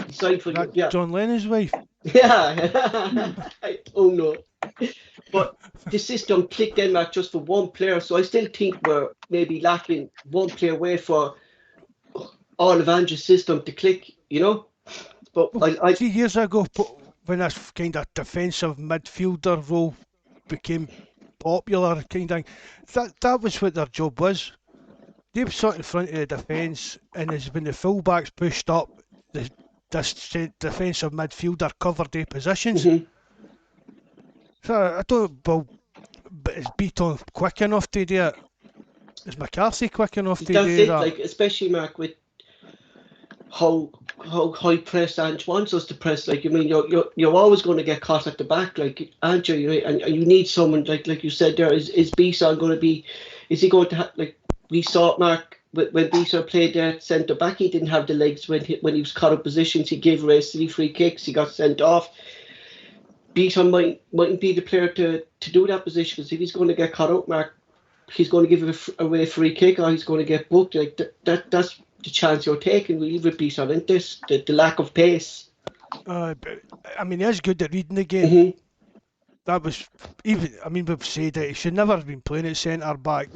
He signed for That yeah. John Lennon's wife. Yeah. Oh no. But the system clicked then, Mark, just for one player. So I still think we're maybe lacking one player away for all of Ange's system to click, you know. But I 3 years ago, when this kind of defensive midfielder role became popular, kind of that was what their job was. They sat in front of the defence, and as when the fullbacks pushed up, this defensive midfielder covered their positions. mhm. So I don't. Well, but is Beaton quick enough to do it? Is McCarthy quick enough to That's do it. that? Like especially Mark with how high press Ange wants us to press. Like I mean, you're always going to get caught at the back, like Ange, and you need someone like you said there. Is Beaton going to be? Is he going to have like we saw Mark when Beaton played there centre back? He didn't have the legs when he was caught up positions. He gave away 3 free kicks. He got sent off. Beaton mightn't be the player to do that position because if he's going to get caught up, Mark, he's going to give away a free kick or he's going to get booked. Like that's the chance you're taking really with Beaton, isn't this? The lack of pace. But, I mean, he is good at reading the game. Mm-hmm. That was even. I mean, we've said it. He should never have been playing at centre back.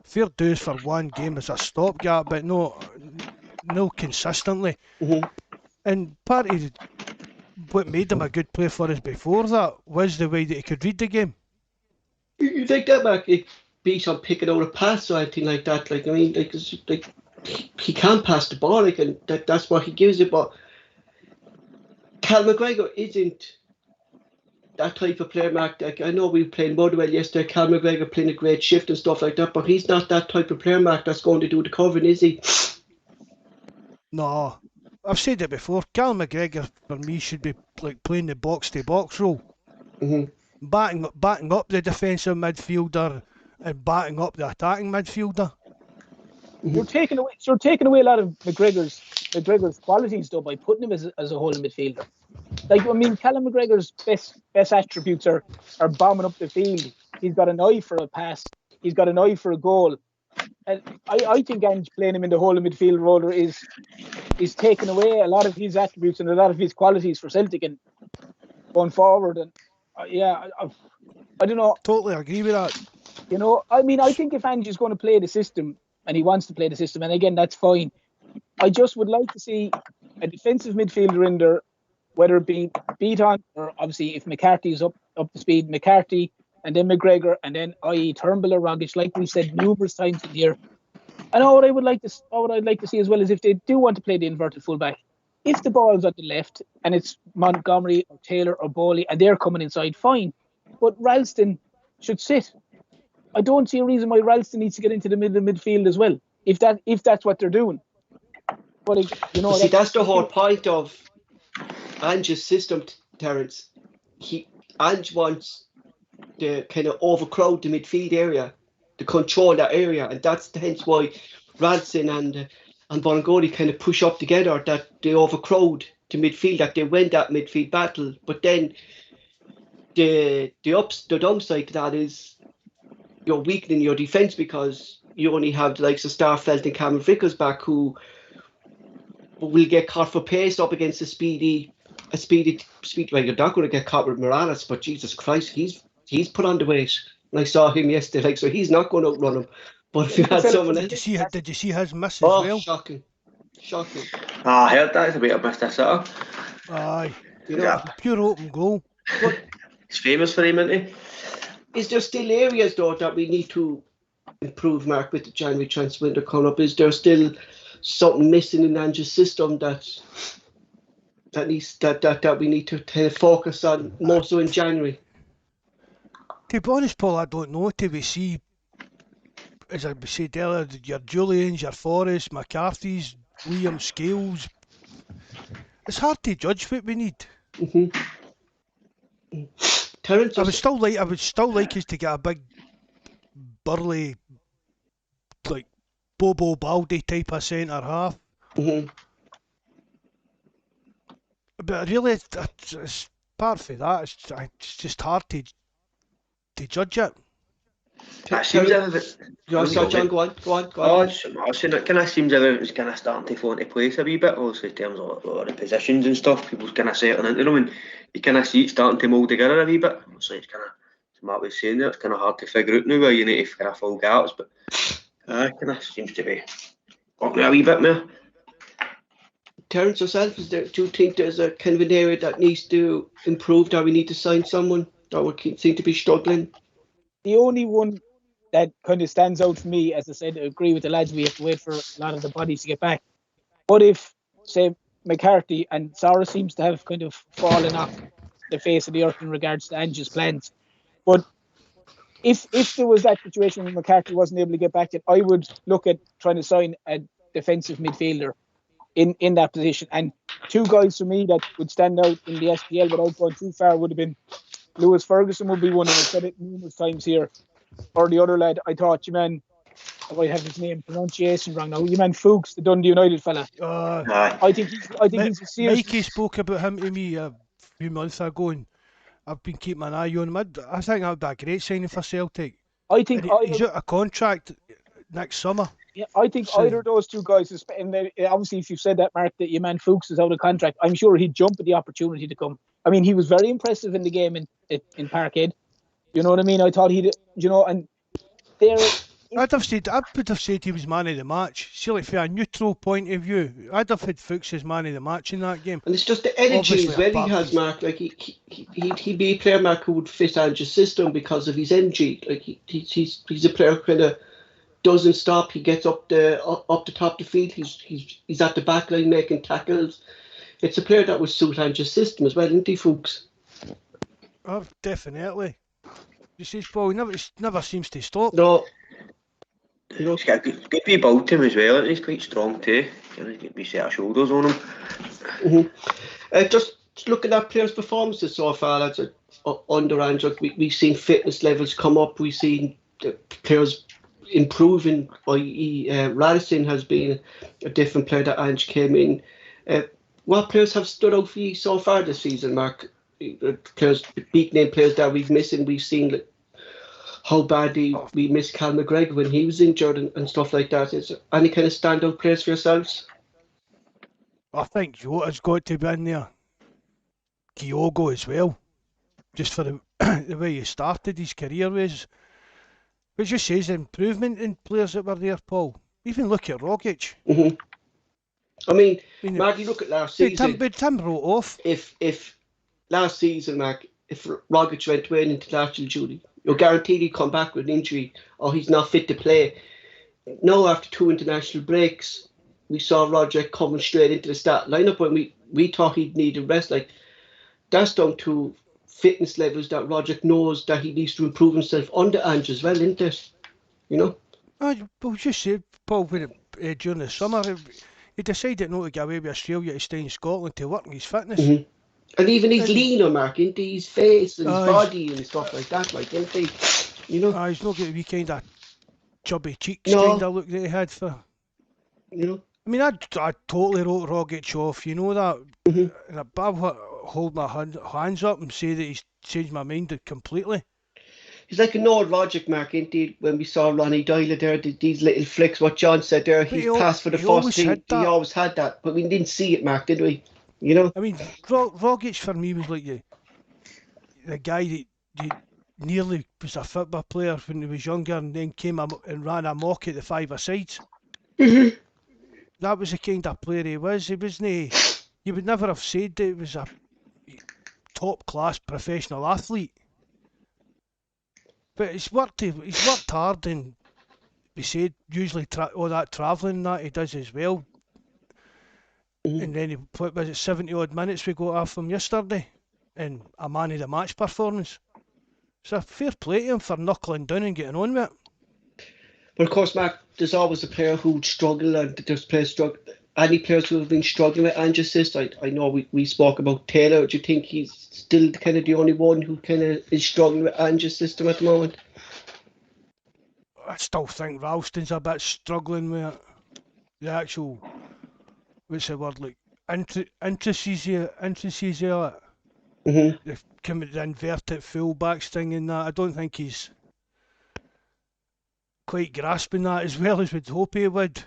Fair dues for one game as a stopgap, but no consistently. Mm-hmm. And part of what made him a good player for us before that was the way that he could read the game. You think that Mark Beaton picking out a pass or anything like that? Like I mean, like he can't pass the ball. Like and that's what he gives it. But Cal McGregor isn't that type of player, Mark. Like I know we were playing Motherwell yesterday. Cal McGregor playing a great shift and stuff like that, but he's not that type of player, Mark. That's going to do the covering, is he? No, I've said it before. Cal McGregor for me should be like playing the box to box role, backing up the defensive midfielder and backing up the attacking midfielder. You're taking away a lot of McGregor's qualities though by putting him as a holding midfielder. Like I mean, Callum McGregor's best attributes are bombing up the field. He's got an eye for a pass. He's got an eye for a goal. And I think Ange playing him in the holding midfield role is taking away a lot of his attributes and a lot of his qualities for Celtic and going forward. And I don't know. Totally agree with that. You know, I mean, I think if Ange is going to play the system and he wants to play the system, and again, that's fine. I just would like to see a defensive midfielder in there, whether it be Beaton or obviously if McCarthy is up to speed, McCarthy and then McGregor and then i.e. Turnbull or Rogic, like we said numerous times in the year. And what I'd like to see as well is if they do want to play the inverted fullback, if the ball's at the left and it's Montgomery or Taylor or Bowley and they're coming inside, fine. But Ralston should sit. I don't see a reason why Ralston needs to get into the middle of midfield as well, if that's what they're doing. But see, that's the whole point of Ange's system, Terence. Ange wants to kind of overcrowd the midfield area, to control that area, and that's hence why Ralston and Bonagoni kind of push up together, that they overcrowd the midfield, that they win that midfield battle. But then the downside to that is you're weakening your defence because you only have the likes of Starfelt and Cameron Vickers back who will get caught for pace up against a speedy. Well, you're not going to get caught with Morales, but Jesus Christ, he's put on the weight. And I saw him yesterday, so he's not going to outrun him. But if you had someone else, did you see his miss as well? Shocking. I heard that. It's a bit of Mr. Sitter. Aye, Yeah. pure open goal. But He's famous for him, isn't he? is there still areas though that we need to improve, Mark, with the January transfer window coming up? Is there still something missing in Ange's system that we need to kind of focus on more so in January? To be honest, Paul, I don't know till we see, as I said earlier, your Julians, your Forrest, McCarthy's, Liam Scales. It's hard to judge what we need. Terence, I would still like us to get a big, burly, like Bobo Baldy type of centre half. But really, it's apart from that, it's just hard to judge it. It seems as John, go on. I was saying it kind of seems as if it's kind of starting to fall into place a wee bit, obviously in terms of the positions and stuff. People's kind of settling into them, and you kind of see it starting to mould together a wee bit. Obviously, it's kind of, as Matt was saying there, it's kind of hard to figure out now where you need to kind of fill gaps, but it kind of seems to be working a wee bit more. Terence, yourself, do you think there's a kind of an area that needs to improve, that we need to sign someone that would seem to be struggling? The only one that kind of stands out for me, as I said, I agree with the lads, we have to wait for a lot of the bodies to get back. But if, say, McCarthy and Sarah seems to have kind of fallen off the face of the earth in regards to Ange's plans. But if there was that situation where McCarthy wasn't able to get back, I would look at trying to sign a defensive midfielder in that position. And two guys for me that would stand out in the SPL without going too far would have been Lewis Ferguson would be one, and I've said it numerous times here. Or the other lad, I thought, you man, if I have his name pronunciation wrong now, you man Fuchs, the Dundee United fella. I think he's a serious. Mikey spoke about him to me a few months ago, and I've been keeping an eye on him. I think that would be a great signing for Celtic. I think he's out of contract next summer. Yeah, I think either of those two guys, and obviously if you've said that, Mark, that your man Fuchs is out of contract, I'm sure he'd jump at the opportunity to come. I mean, he was very impressive in the game in Parkhead. You know what I mean? I thought and there. I would have said he was man of the match. See, like from a neutral point of view, I'd have had Fuchs as man of the match in that game. And it's just the energy as well he has, Mark. Like he'd be a player, Mark, who would fit Ange's system because of his energy. Like he's a player who kind of doesn't stop. He gets up the top of the field. He's at the back line making tackles. It's a player that would suit Ange's system as well, isn't he, folks? Oh, definitely. You see, Paul, he never seems to stop. No. He's got a good wee build to him as well. He's quite strong too. He's got a wee set of shoulders on him. Mm-hmm. Just looking at players' performances so far, lads, under Ange, we've seen fitness levels come up. We've seen players improving. I.e., Radisson has been a different player that Ange came in. What players have stood out for you so far this season, Mark? Players, big name players that we've missing. We've seen how badly we missed Cal McGregor when he was injured and stuff like that. Is there any kind of standout players for yourselves? I think Jota's got to be in there. Kyogo as well. Just for the way he started his career was. Which just says improvement in players that were there, Paul. Even look at Rogic. Mm-hmm. I mean, Mark, you look at last season. Tim wrote off. If last season, Mark, if Rogic went away in international duty, you're guaranteed he'd come back with an injury or he's not fit to play. Now, after 2 international breaks, we saw Rogic coming straight into the start lineup when we thought he'd need a rest. Like, that's down to fitness levels that Rogic knows that he needs to improve himself under Ange as well, isn't it? You know? Well, just say, Paul, when during the summer, he decided not to get away with Australia to stay in Scotland to work on his fitness. Mm-hmm. And even his leaner, Mark, into his face and his body and stuff like that, like, isn't he? You know? He's not going to be kind of chubby cheeks kind of look that he had for. You know? I mean, I totally wrote Rogic off, you know that? Mm-hmm. And I hold my hands up and say that he's changed my mind completely. He's like an old Rogic, Mark, isn't he? When we saw Ronnie Doyle there, these little flicks, what John said there, he passed for the first team. He always had that, but we didn't see it, Mark, did we? You know? I mean, Rogic for me was like the guy that nearly was a football player when he was younger and then came and ran amok at the 5-a-sides. Mm-hmm. That was the kind of player he was. He wasn't. You would never have said that he was a top-class professional athlete. But he's worked hard, and we said usually all that travelling that he does as well. And then what was it, 70 odd minutes we got off him yesterday in a man of the match performance. So fair play to him for knuckling down and getting on with it. But of course, Mark, there's always a player who'd struggle, and there's players struggle. Any players who have been struggling with Ange's system, I know we spoke about Taylor. Do you think he's still kind of the only one who kind of is struggling with Ange's system at the moment? I still think Ralston's a bit struggling with it. The actual, what's the word, like, intricacies of it. Mm-hmm. The inverted fullbacks thing and that. I don't think he's quite grasping that as well as we'd hope he would.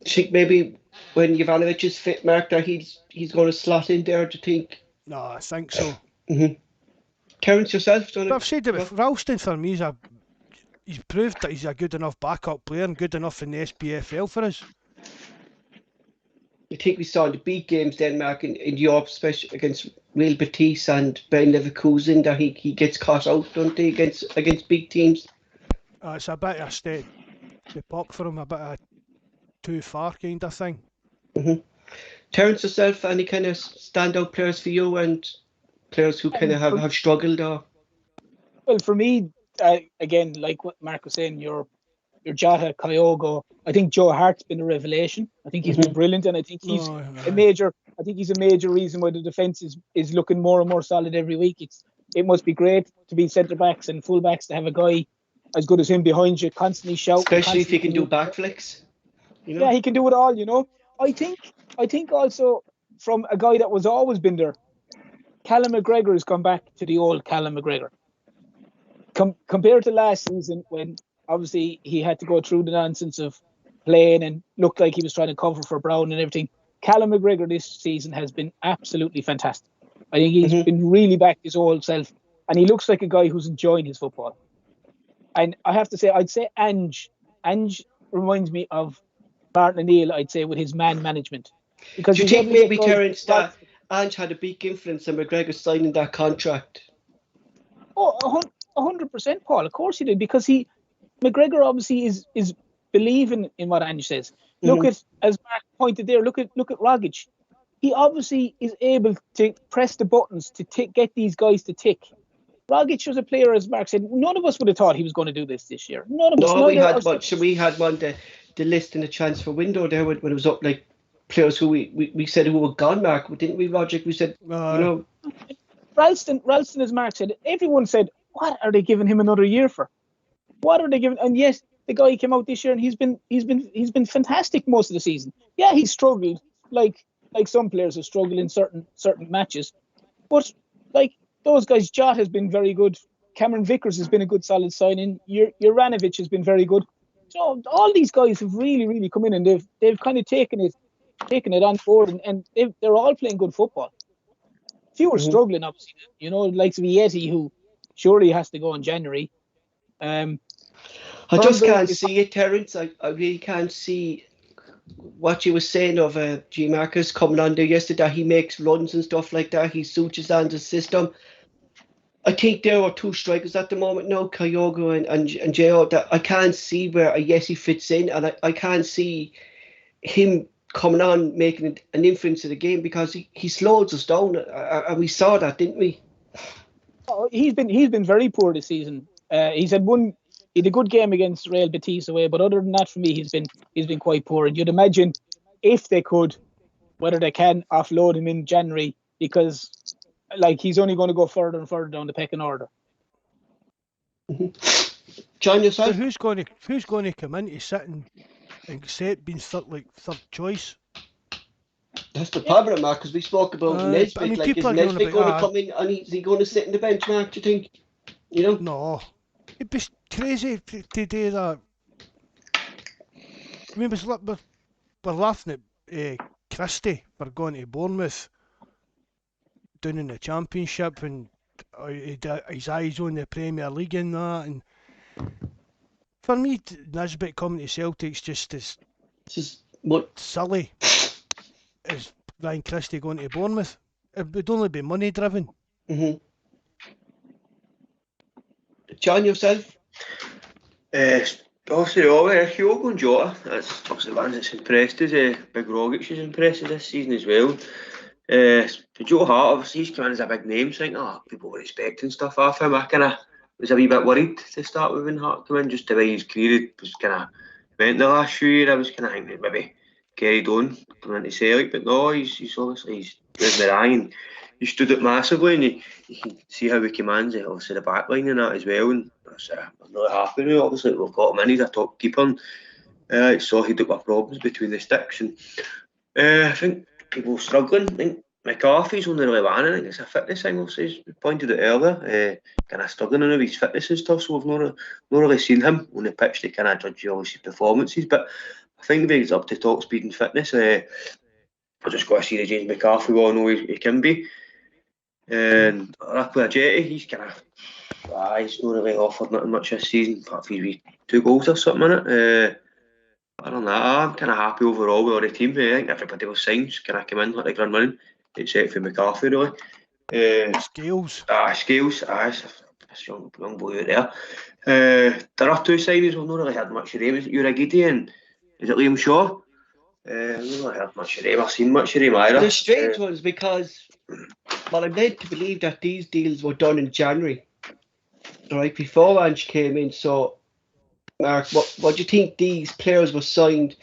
I think maybe when Jovanovic is fit, Mark, that he's going to slot in there, do you think? No, I think so. Terence, yourself? But I've said it with Ralston. For me, he's proved that he's a good enough backup player and good enough in the SPFL for us. I think we saw in the big games then, Mark, in Europe, especially against Real Betis and Bayern Leverkusen, that he gets caught out, don't he, against big teams? It's a bit of a step up for him, a bit of too far kind of thing. Terence, yourself, any kind of standout players for you and players who kind of have struggled? Or? Well, for me, again, like what Mark was saying, your Jota, Kyogo. I think Joe Hart's been a revelation. I think he's been brilliant, and I think he's a major reason why the defence is looking more and more solid every week. It must be great to be centre backs and full backs to have a guy as good as him behind you, constantly shouting. Especially if he can do backflicks. You know? Yeah, he can do it all. You know, I think also from a guy that was always been there, Callum McGregor has come back to the old Callum McGregor. Compared to last season, when obviously he had to go through the nonsense of playing and looked like he was trying to cover for Brown and everything, Callum McGregor this season has been absolutely fantastic. I think he's been really back his old self, and he looks like a guy who's enjoying his football. And I have to say, I'd say Ange reminds me of Martin O'Neill, I'd say, with his man management. Because do you think maybe, Terence, that Ange had a big influence on McGregor signing that contract? Oh, 100%, Paul. Of course he did, because McGregor obviously is believing in what Ange says. Look at, as Mark pointed there, look at Rogic. He obviously is able to press the buttons to get these guys to tick. Rogic was a player, as Mark said, none of us would have thought he was going to do this year. None of us. No, we had one. So we had one the list in the transfer window there when it was up, like players who we said who were gone, Mark, didn't we, Rogic? We said, Ralston, as Mark said, everyone said, what are they giving him another year for? What are they giving? And yes, the guy came out this year and he's been fantastic most of the season. Yeah, he struggled like some players have struggled in certain matches, but like those guys, Jot has been very good. Cameron Vickers has been a good solid signing. Juranovic has been very good. So all these guys have really, really come in and they've kind of taken it on board and they're all playing good football. Few are struggling, obviously. You know, like Vietti, who surely has to go in January. I just can't see it, Terence. I really can't see what you were saying of G. Marcus coming on there yesterday. He makes runs and stuff like that. He suits on the system. I think there are two strikers at the moment now, Kyogo and J.O. that I can't see where he fits in, and I can't see him coming on making an influence in the game because he slows us down, and we saw that, didn't we? Oh, he's been very poor this season. He had a good game against Real Betis away, but other than that, for me, he's been quite poor. And you'd imagine if they could, whether they can offload him in January, because like he's only going to go further and further down the pecking order. John, yourself? So who's going to come in to sit and Skpe being third choice? That's the problem, Mark, because we spoke about Nesbitt. Is Nesbitt going to come in and is he going to sit in the bench, Mark, do you think? You know? No. It'd be crazy to do that. I mean, we're laughing at Christie for going to Bournemouth down in the Championship and his eyes on the Premier League and that. And for me, Nesbitt coming to Celtic's just as silly as Ryan Christie going to Bournemouth. It would only be money driven. John, yourself? Obviously, Kyogo and Jota. That's obviously the ones that's impressed us. Big Rogic has impressed us this season as well. Joe Hart, obviously, he's come in as a big name, so I think people were expecting stuff off him. I kind of was a wee bit worried to start with when Hart came in, just the way his career was kind of went the last few years. I was kind of thinking maybe carried on coming into Celtic, but no, he's obviously proved me wrong, and he stood up massively, and you can see how he commands it, obviously the back line and that as well, and I'm really happy with it. Obviously we've got him in, he's a top keeper, and so he'd up our problems between the sticks, and I think people struggling. I think McCarthy's only really one. I think it's a fitness thing. Obviously, we pointed out earlier. Kind of struggling with his fitness and stuff. So we've not really seen him on the pitch to kind of judge obviously performances. But I think if he's up to top speed and fitness, I just got to see the James McCarthy we all know he can be. And Rapper Jetty, he's kind of he's not really offered nothing much this season, apart from his 2 goals or something in it. Other than that, I'm kind of happy overall with all the team. I think everybody was signed, kind of came in like the ground running, except for McCarthy really. Scales. Scales, this young boy out there. There are 2 signings we've not really had much of them. Is it Uragidi and is it Liam Shaw? We've not heard much of them or seen much of them either. The strange ones because, well, I'm led to believe that these deals were done in January, right before Ange came in. So, Mark, what do you think these players were signed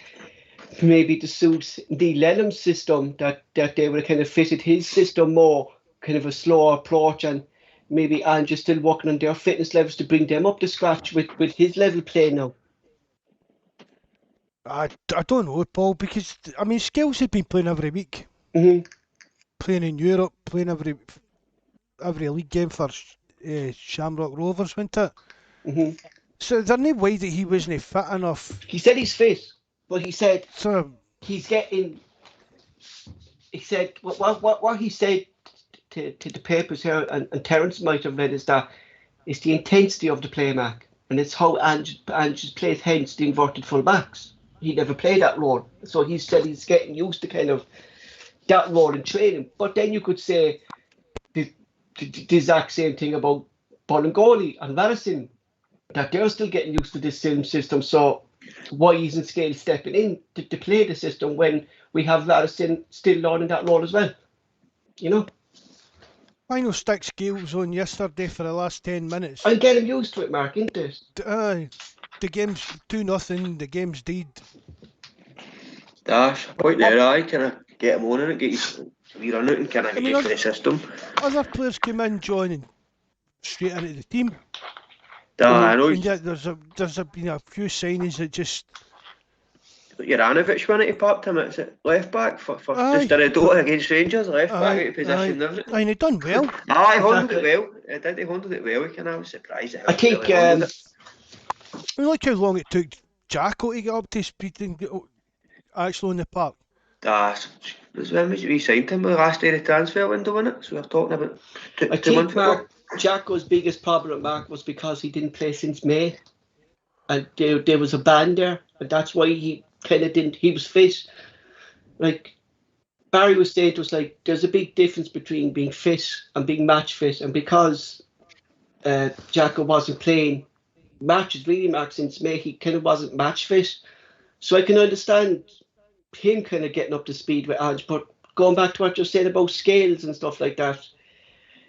maybe to suit the Lenham's system, that they would have kind of fitted his system more, kind of a slower approach, and maybe Ange is still working on their fitness levels to bring them up to scratch with his level play now? I don't know, Paul, because I mean, Scales had been playing every week, playing in Europe, playing every league game for Shamrock Rovers, wasn't it? So there's no way that he wasn't fit enough. He said he's fit, but he said So he's getting. He said what he said to the papers here, and Terence might have read, is that it's the intensity of the play, Mark, and it's how Ange plays, hence the inverted full backs. He never played that role, so he said he's getting used to kind of that role in training. But then you could say the exact same thing about Bolingoli and Larison, that they're still getting used to this same system. So why isn't Skpe stepping in to play the system when we have Larison still learning that role as well? You know? I know stick Scales on yesterday for the last 10 minutes. And get him used to it, Mark, isn't it? The game's 2-0, the game's dead. Dash, point there, kind of get him on and get his run out and kind of get used to the system. Other players came in, John, and straight into the team. I know. And yet there's been a few signings that just. Juranovic went he popped him at left back for just a door against Rangers, left back out of position. And he done well. He handled it well. He handled it well. I was surprised at how I think. I like how long it took Jacko to get up to speed actually on the park. When we signed him the last day of the transfer window, wasn't it? So we're talking about 2 months ago. Jacko's biggest problem, Mark, was because he didn't play since May, and there was a ban there, and that's why he kind of didn't. He was fit. Like Barry was saying to us, like there's a big difference between being fit and being match fit, and because Jacko wasn't playing matches really, Mark, since May, he kind of wasn't match fit. So I can understand him kind of getting up to speed with Ange, but going back to what you're saying about Scales and stuff like that,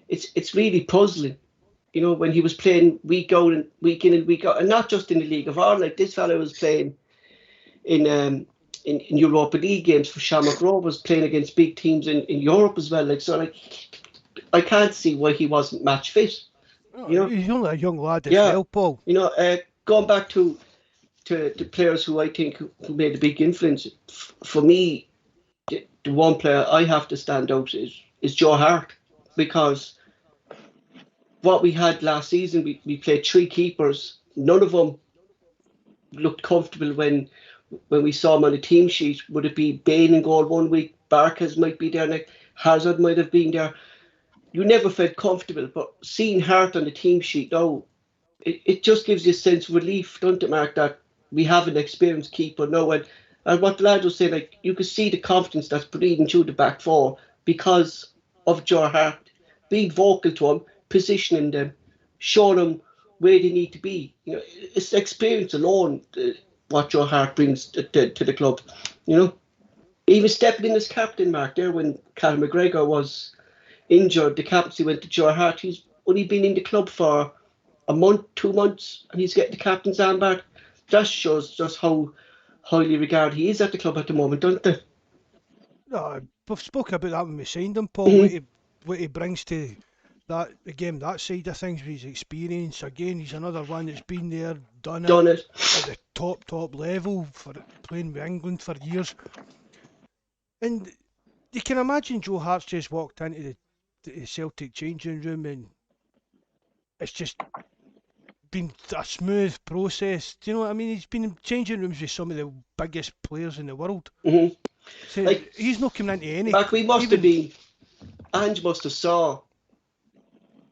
it's really puzzling, you know, when he was playing week in and week out, and not just in the League of Ireland. Like this fella was playing in Europa League games for Shamrock Rovers, playing against big teams in Europe as well. Like, so, like, I can't see why he wasn't match fit. You know, he's only a young lad as well, Paul. You know, going back to the players who I think who made a big influence, for me, the one player I have to stand out is Joe Hart, because what we had last season, we played 3 keepers. None of them looked comfortable when we saw him on the team sheet. Would it be Bain in goal one week? Barkas might be there next. Hazard might have been there. You never felt comfortable, but seeing Hart on the team sheet now, it just gives you a sense of relief, don't it, Mark, that we have an experienced keeper now. And what the lads will say, like, you can see the confidence that's breathing through the back four because of Joe Hart being vocal to him, positioning them, showing them where they need to be. You know, it's experience alone what Joe Hart brings to the club. You know, even stepping in as captain, Mark, there when Cal McGregor was injured, the captaincy went to Joe Hart. He's only been in the club for a month, 2 months, and he's getting the captain's armband. That shows just how highly regarded he is at the club at the moment, don't they? No, we've spoken about that when we signed him, Paul. What he brings to that side of things with his experience. Again, he's another one that's been there, done it at the top level for playing with England for years. And you can imagine Joe Hart's just walked into the Celtic changing room and it's just been a smooth process. Do you know what I mean? He's been in changing rooms with some of the biggest players in the world. Mm-hmm. So Like, he's not coming into any. Mark, we must have been. Ange must have saw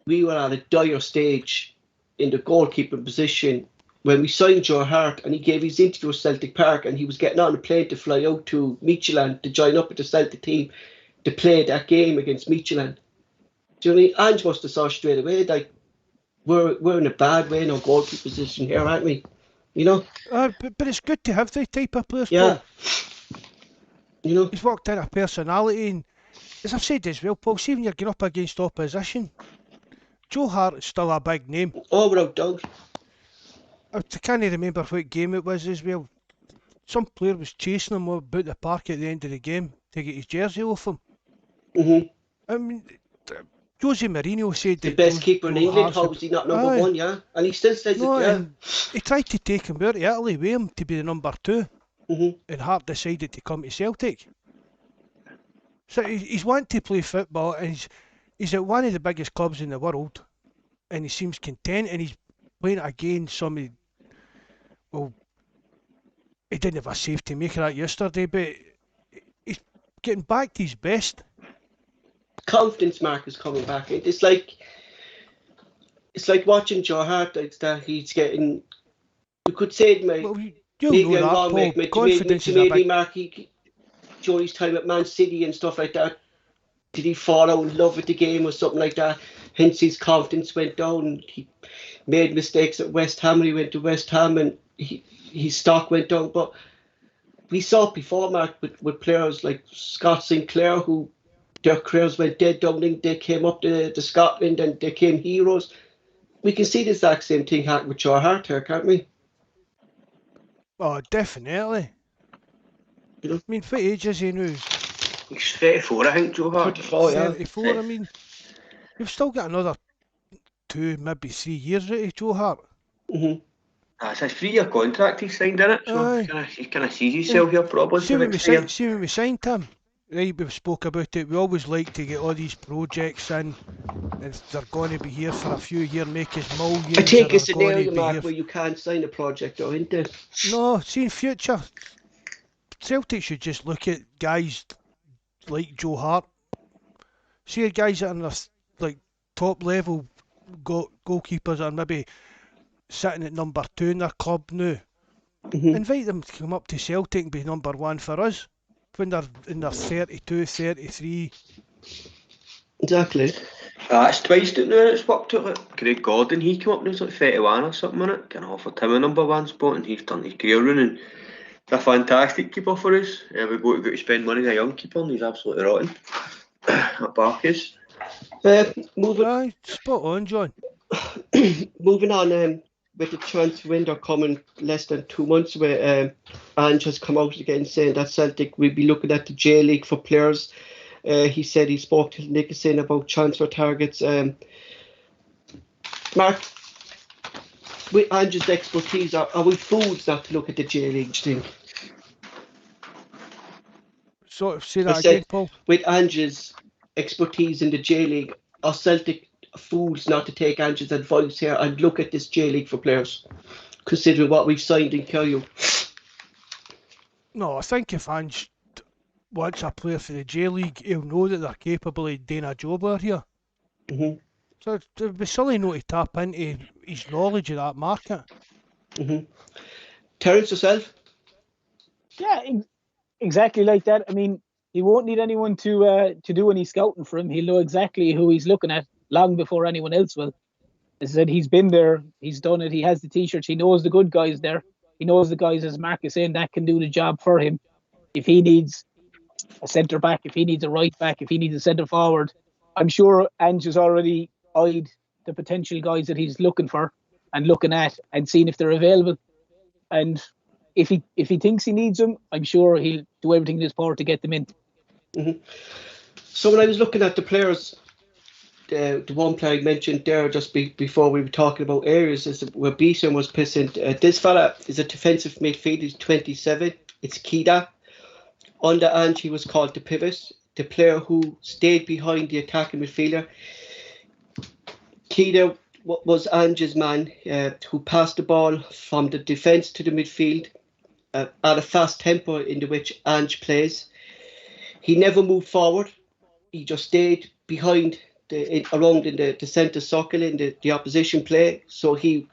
we were at a dire stage in the goalkeeping position when we signed Joe Hart, and he gave his interview at Celtic Park, and he was getting on a plane to fly out to Midtjylland to join up with the Celtic team to play that game against Midtjylland. Do you know what I mean? Ange must have saw straight away, like, we're in a bad way in our goalkeeper position here, aren't we? You know? But it's good to have that type of players. Yeah. Paul. You know? He's worked in a personality, and as I've said as well, Paul, see when you're going up against opposition, Joe Hart is still a big name. Oh, without doubt. I can't remember what game it was as well. Some player was chasing him about the park at the end of the game to get his jersey off him. Mm-hmm. I mean, Jose Mourinho said the that best keeper in Joe England, Hart's how was he not number one, yeah? And he still says no, it, yeah. and he tried to take him out of Italy with him to be the number 2. Mm-hmm. And Hart decided to come to Celtic. So he's wanting to play football, and he's at one of the biggest clubs in the world, and he seems content, and he's playing against somebody. Well, he didn't have a safety maker that yesterday, but he's getting back to his best. Confidence, Mark, is coming back. It's like watching Joe Hart. Like that, he's getting. You could say, mate. Well, maybe know I'm that, wrong, Paul. mate. Confidence is a Maybe big... Mark, during his time at Man City and stuff like that, did he fall out in love with the game or something like that? Hence his confidence went down. He made mistakes at West Ham when he went to West Ham, and his stock went down. But we saw it before, Mark, with players like Scott Sinclair, who their careers went dead down, and they came up to Scotland and they became heroes. We can see the exact same thing happen with Joe Hart here, can't we? Oh, definitely. You know? I mean, what age is he now? He's 34, I think, Joe Hart. 34, yeah. 34, I mean, we've still got another 2, maybe 3 years out of Joe Hart. Mm-hmm. That's a 3-year contract he signed, in it, so he kind of sees himself here probably. See when we signed him, right, we've spoke about it, we always like to get all these projects in, and they're going to be here for a few years, make us millions. I think it's an area, Mark, where you can't sign a project, though, isn't it? No, see in future, Celtic should just look at guys like Joe Hart. See guys that are in their, like, top level goalkeepers are maybe sitting at number 2 in their club now. Mm-hmm. Invite them to come up to Celtic and be number 1 for us when they're in their 32, 33. Exactly. It's twice that now it's worked out. Like Craig Gordon, he came up and he was like 31 or something in it. Kind of offered him a number 1 spot, and he's done his career running. He's a fantastic keeper for us. We go to spend money on a young keeper, and he's absolutely rotten at Barkis. Spot on, John. Moving on, with the transfer window coming less than 2 months away, Ange has come out again saying that Celtic will be looking at the J League for players. He said he spoke to Nicholson about transfer targets. Mark, with Ange's expertise, are we fools not to look at the J League, do you think? So, say that again, Paul. With Ange's expertise in the J League, are Celtic fools not to take Ange's advice here and look at this J League for players, considering what we've signed in Carew? No, I think if Ange wants a player for the J League, he'll know that they're capable of doing a job out here. Mm-hmm. So it would be silly not to tap into his knowledge of that market. Mm-hmm. Terence, yourself? Yeah, exactly like that. I mean, he won't need anyone to do any scouting for him. He'll know exactly who he's looking at long before anyone else will. As I said, he's been there, he's done it, he has the t-shirts, he knows the good guys there. He knows the guys, as Mark is saying, that can do the job for him. If he needs a centre back, if he needs a right back, if he needs a centre forward, I'm sure Ange has already eyed the potential guys that he's looking for and looking at and seeing if they're available. And if he thinks he needs them, I'm sure he'll do everything in his power to get them in. Mm-hmm. So when I was looking at the players, the one player I mentioned there just before we were talking about areas is where Beeson was pissing. This fella is a defensive midfielder. He's 27. It's Kida. Under Ange, he was called the pivot. the player who stayed behind the attacking midfielder. Keita was Ange's man, who passed the ball from the defence to the midfield at a fast tempo in which Ange plays. He never moved forward. He just stayed behind around in the centre circle in the opposition play. So he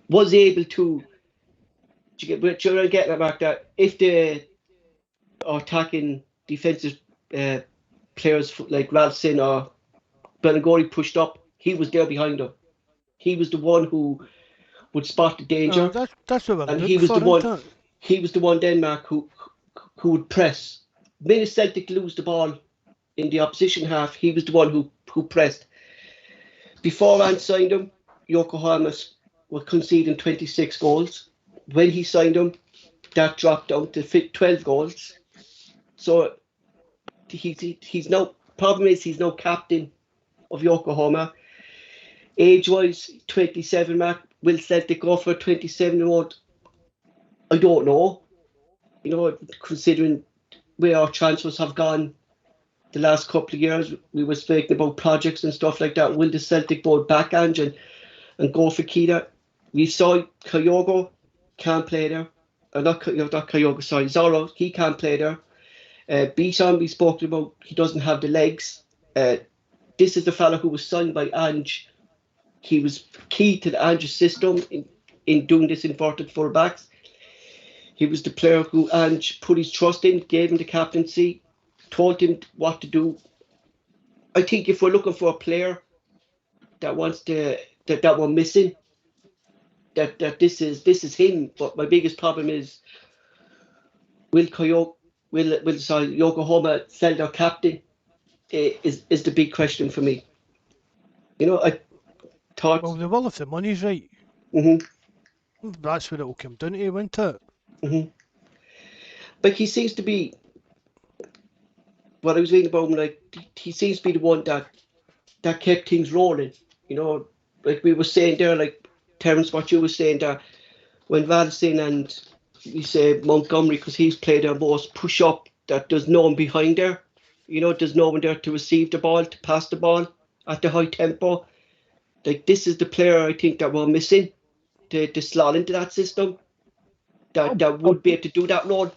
was able to get that if the attacking defensive players like Ralston or Belangori pushed up, he was there behind them. He was the one who would spot the danger. That's what we're and looking he was for, the one. isn't it? He was the one, Denmark, who would press. When Celtic lose the ball in the opposition half, he was the one who pressed. Before Ange signed him, Yokohama were conceding 26 goals. When he signed him, that dropped down to 12 goals. So he's now, problem is he's now captain of Yokohama. Age-wise, 27, Mark. Will Celtic go for a 27-year-old? I don't know. Considering where our transfers have gone the last couple of years, we were speaking about projects and stuff like that. Will the Celtic board back Ange and go for Keita? We saw Kyogo can't play there. Not Kyogo, sorry, Zorro, he can't play there. Bisson, we spoke about, he doesn't have the legs. This is the fella who was signed by Ange. He was key to the Ange system in doing this inverted full-backs. He was the player who Ange put his trust in, gave him the captaincy, told him what to do. I think if we're looking for a player that wants that we're missing, that this is him. But my biggest problem is, will Yokohama sell their captain? Is the big question for me. I thought. Well, the will if the money's right. That's what it will come down to, won't it? But he seems to be. What I was reading about him, like he seems to be the one that kept things rolling. Like we were saying there, like Terence, what you were saying there, when Ralston and we say Montgomery, because he's played their most push up, that there's no one behind there. There's no one there to receive the ball, to pass the ball at the high tempo. Like this is the player I think that we're missing to slot into that system. That would be able to do that role.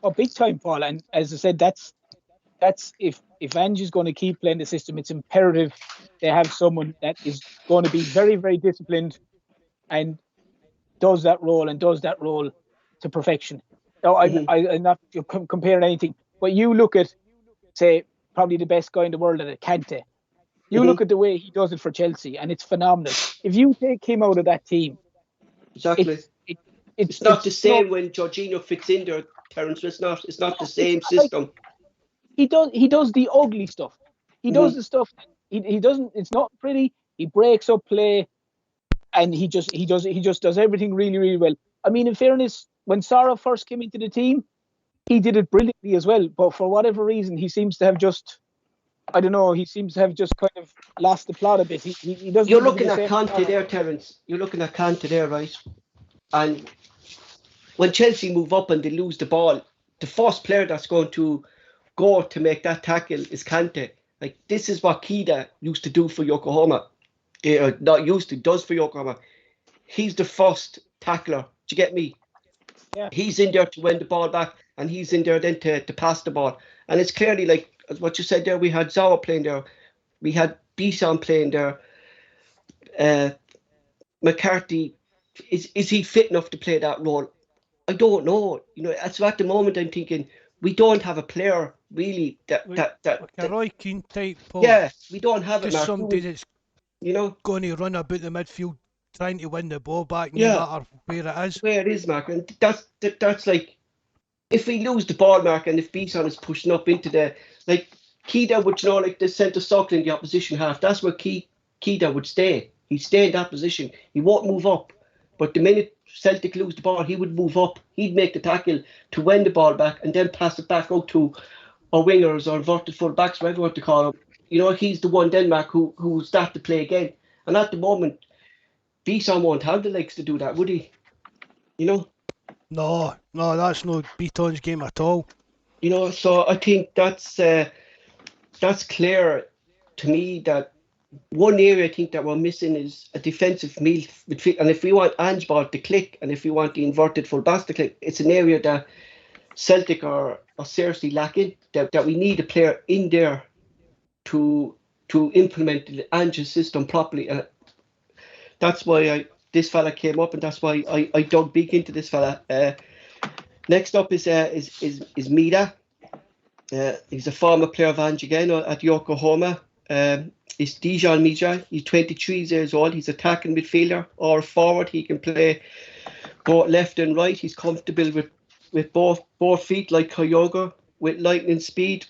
Oh, big time, Paul. And as I said, that's if Ange is going to keep playing the system, it's imperative they have someone that is going to be very, very disciplined and does that role to perfection. Now, I'm not comparing anything, but you look at, say, probably the best guy in the world at it, Kante. You look at the way he does it for Chelsea, and it's phenomenal. If you take him out of that team, exactly, it's not the same when Jorginho fits in there, Terence. It's not the same system. He does the ugly stuff. He does the stuff. He doesn't. It's not pretty. He breaks up play, and he just does everything really, really well. I mean, in fairness, when Sarah first came into the team, he did it brilliantly as well. But for whatever reason, he seems to have just, I don't know, he seems to have just kind of lost the plot a bit. He doesn't. You're looking at Kante there, Terence. You're looking at Kante there, right? And when Chelsea move up and they lose the ball, the first player that's going to go to make that tackle is Kante. Like, this is what Keita used to do for Yokohama. Not used to, does for Yokohama. He's the first tackler. Do you get me? Yeah. He's in there to win the ball back, and he's in there then to pass the ball. And it's clearly, like what you said there, we had Zawa playing there. We had Bisson playing there. McCarthy, is he fit enough to play that role? I don't know. So at the moment I'm thinking we don't have a player really that a Roy Keane type, Paul. Yeah, we don't have just it. Somebody that's going to run about the midfield trying to win the ball back, no matter where it is. Where it is, Mark, and that's like if we lose the ball, Mark, and if Bisson is pushing up into the Keita would like the centre circle in the opposition half. That's where Keita would stay. He'd stay in that position. He won't move up. But the minute Celtic lose the ball, he would move up. He'd make the tackle to win the ball back and then pass it back out to our wingers or inverted full backs, whatever you want to call them. He's the one, Denmark, who will start to play again. And at the moment, Bisson won't have the legs to do that, would he? No, that's no Beaton's game at all. So I think that's clear to me that one area I think that we're missing is a defensive midfield. And if we want Ange Ball to click, and if we want the inverted full backs to click, it's an area that Celtic are seriously lacking. That we need a player in there to implement the Ange's system properly. And that's why this fella came up, and that's why I dug big into this fella. Next up is Mida. He's a former player of Ange again at Yokohama. It's Dijon Mida. He's 23 years old. He's attacking midfielder or forward. He can play both left and right. He's comfortable with both feet like Kyogo, with lightning speed.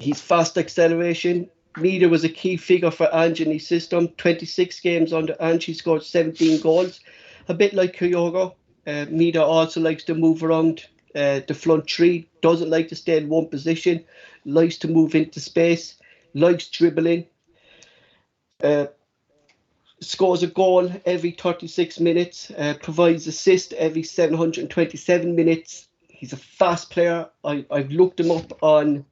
He's fast acceleration. Mida was a key figure for Ange in his system. 26 games under Ange, he scored 17 goals. A bit like Kyogo. Mida also likes to move around the front three, doesn't like to stay in one position, likes to move into space, likes dribbling. Scores a goal every 36 minutes, provides assist every 727 minutes. He's a fast player. I've looked him up on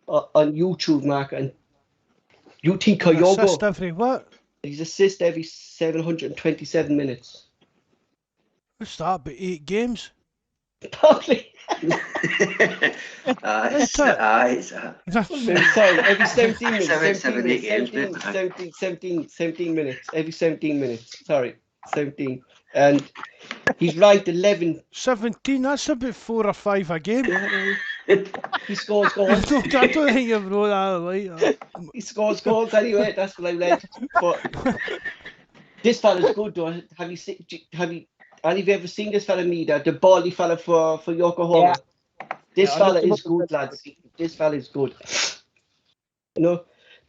YouTube, Mark, and you think Kyogo... Assist every what? He's assist every 727 minutes. What's that, about 8 games? Probably. Sorry, every 17 minutes. 17 minutes. Every 17 minutes. Sorry, 17. And he's ranked 11. 17? That's about 4 or 5 a game. He scores goals. I don't think you've wrote that right. He scores goals anyway. That's what I read. But this fella's good though. Have you ever seen this fella Mida, the bally fella for Yokohama? Yeah. This fella is good, lads. This fella is good. Tell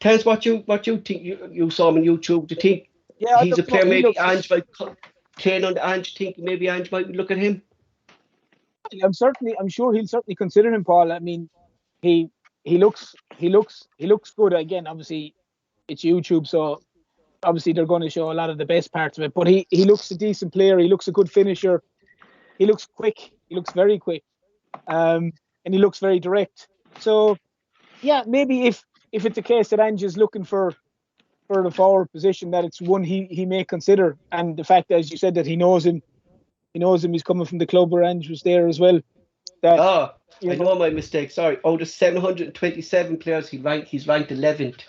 us what you think. You saw him on YouTube. Do you think he's a player? Maybe Ange might train on the Ange. Think maybe Ange might look at him. I'm sure he'll certainly consider him, Paul. I mean, he looks good. Again, obviously, it's YouTube, so obviously they're going to show a lot of the best parts of it. But he looks a decent player. He looks a good finisher. He looks quick. He looks very quick, and he looks very direct. So, yeah, maybe if it's a case that Ange is looking for the forward position, that it's one he may consider. And the fact, as you said, that he knows him. He's coming from the club where Ange was there as well. I know my mistake. Sorry. Out of 727 players, he's ranked 11th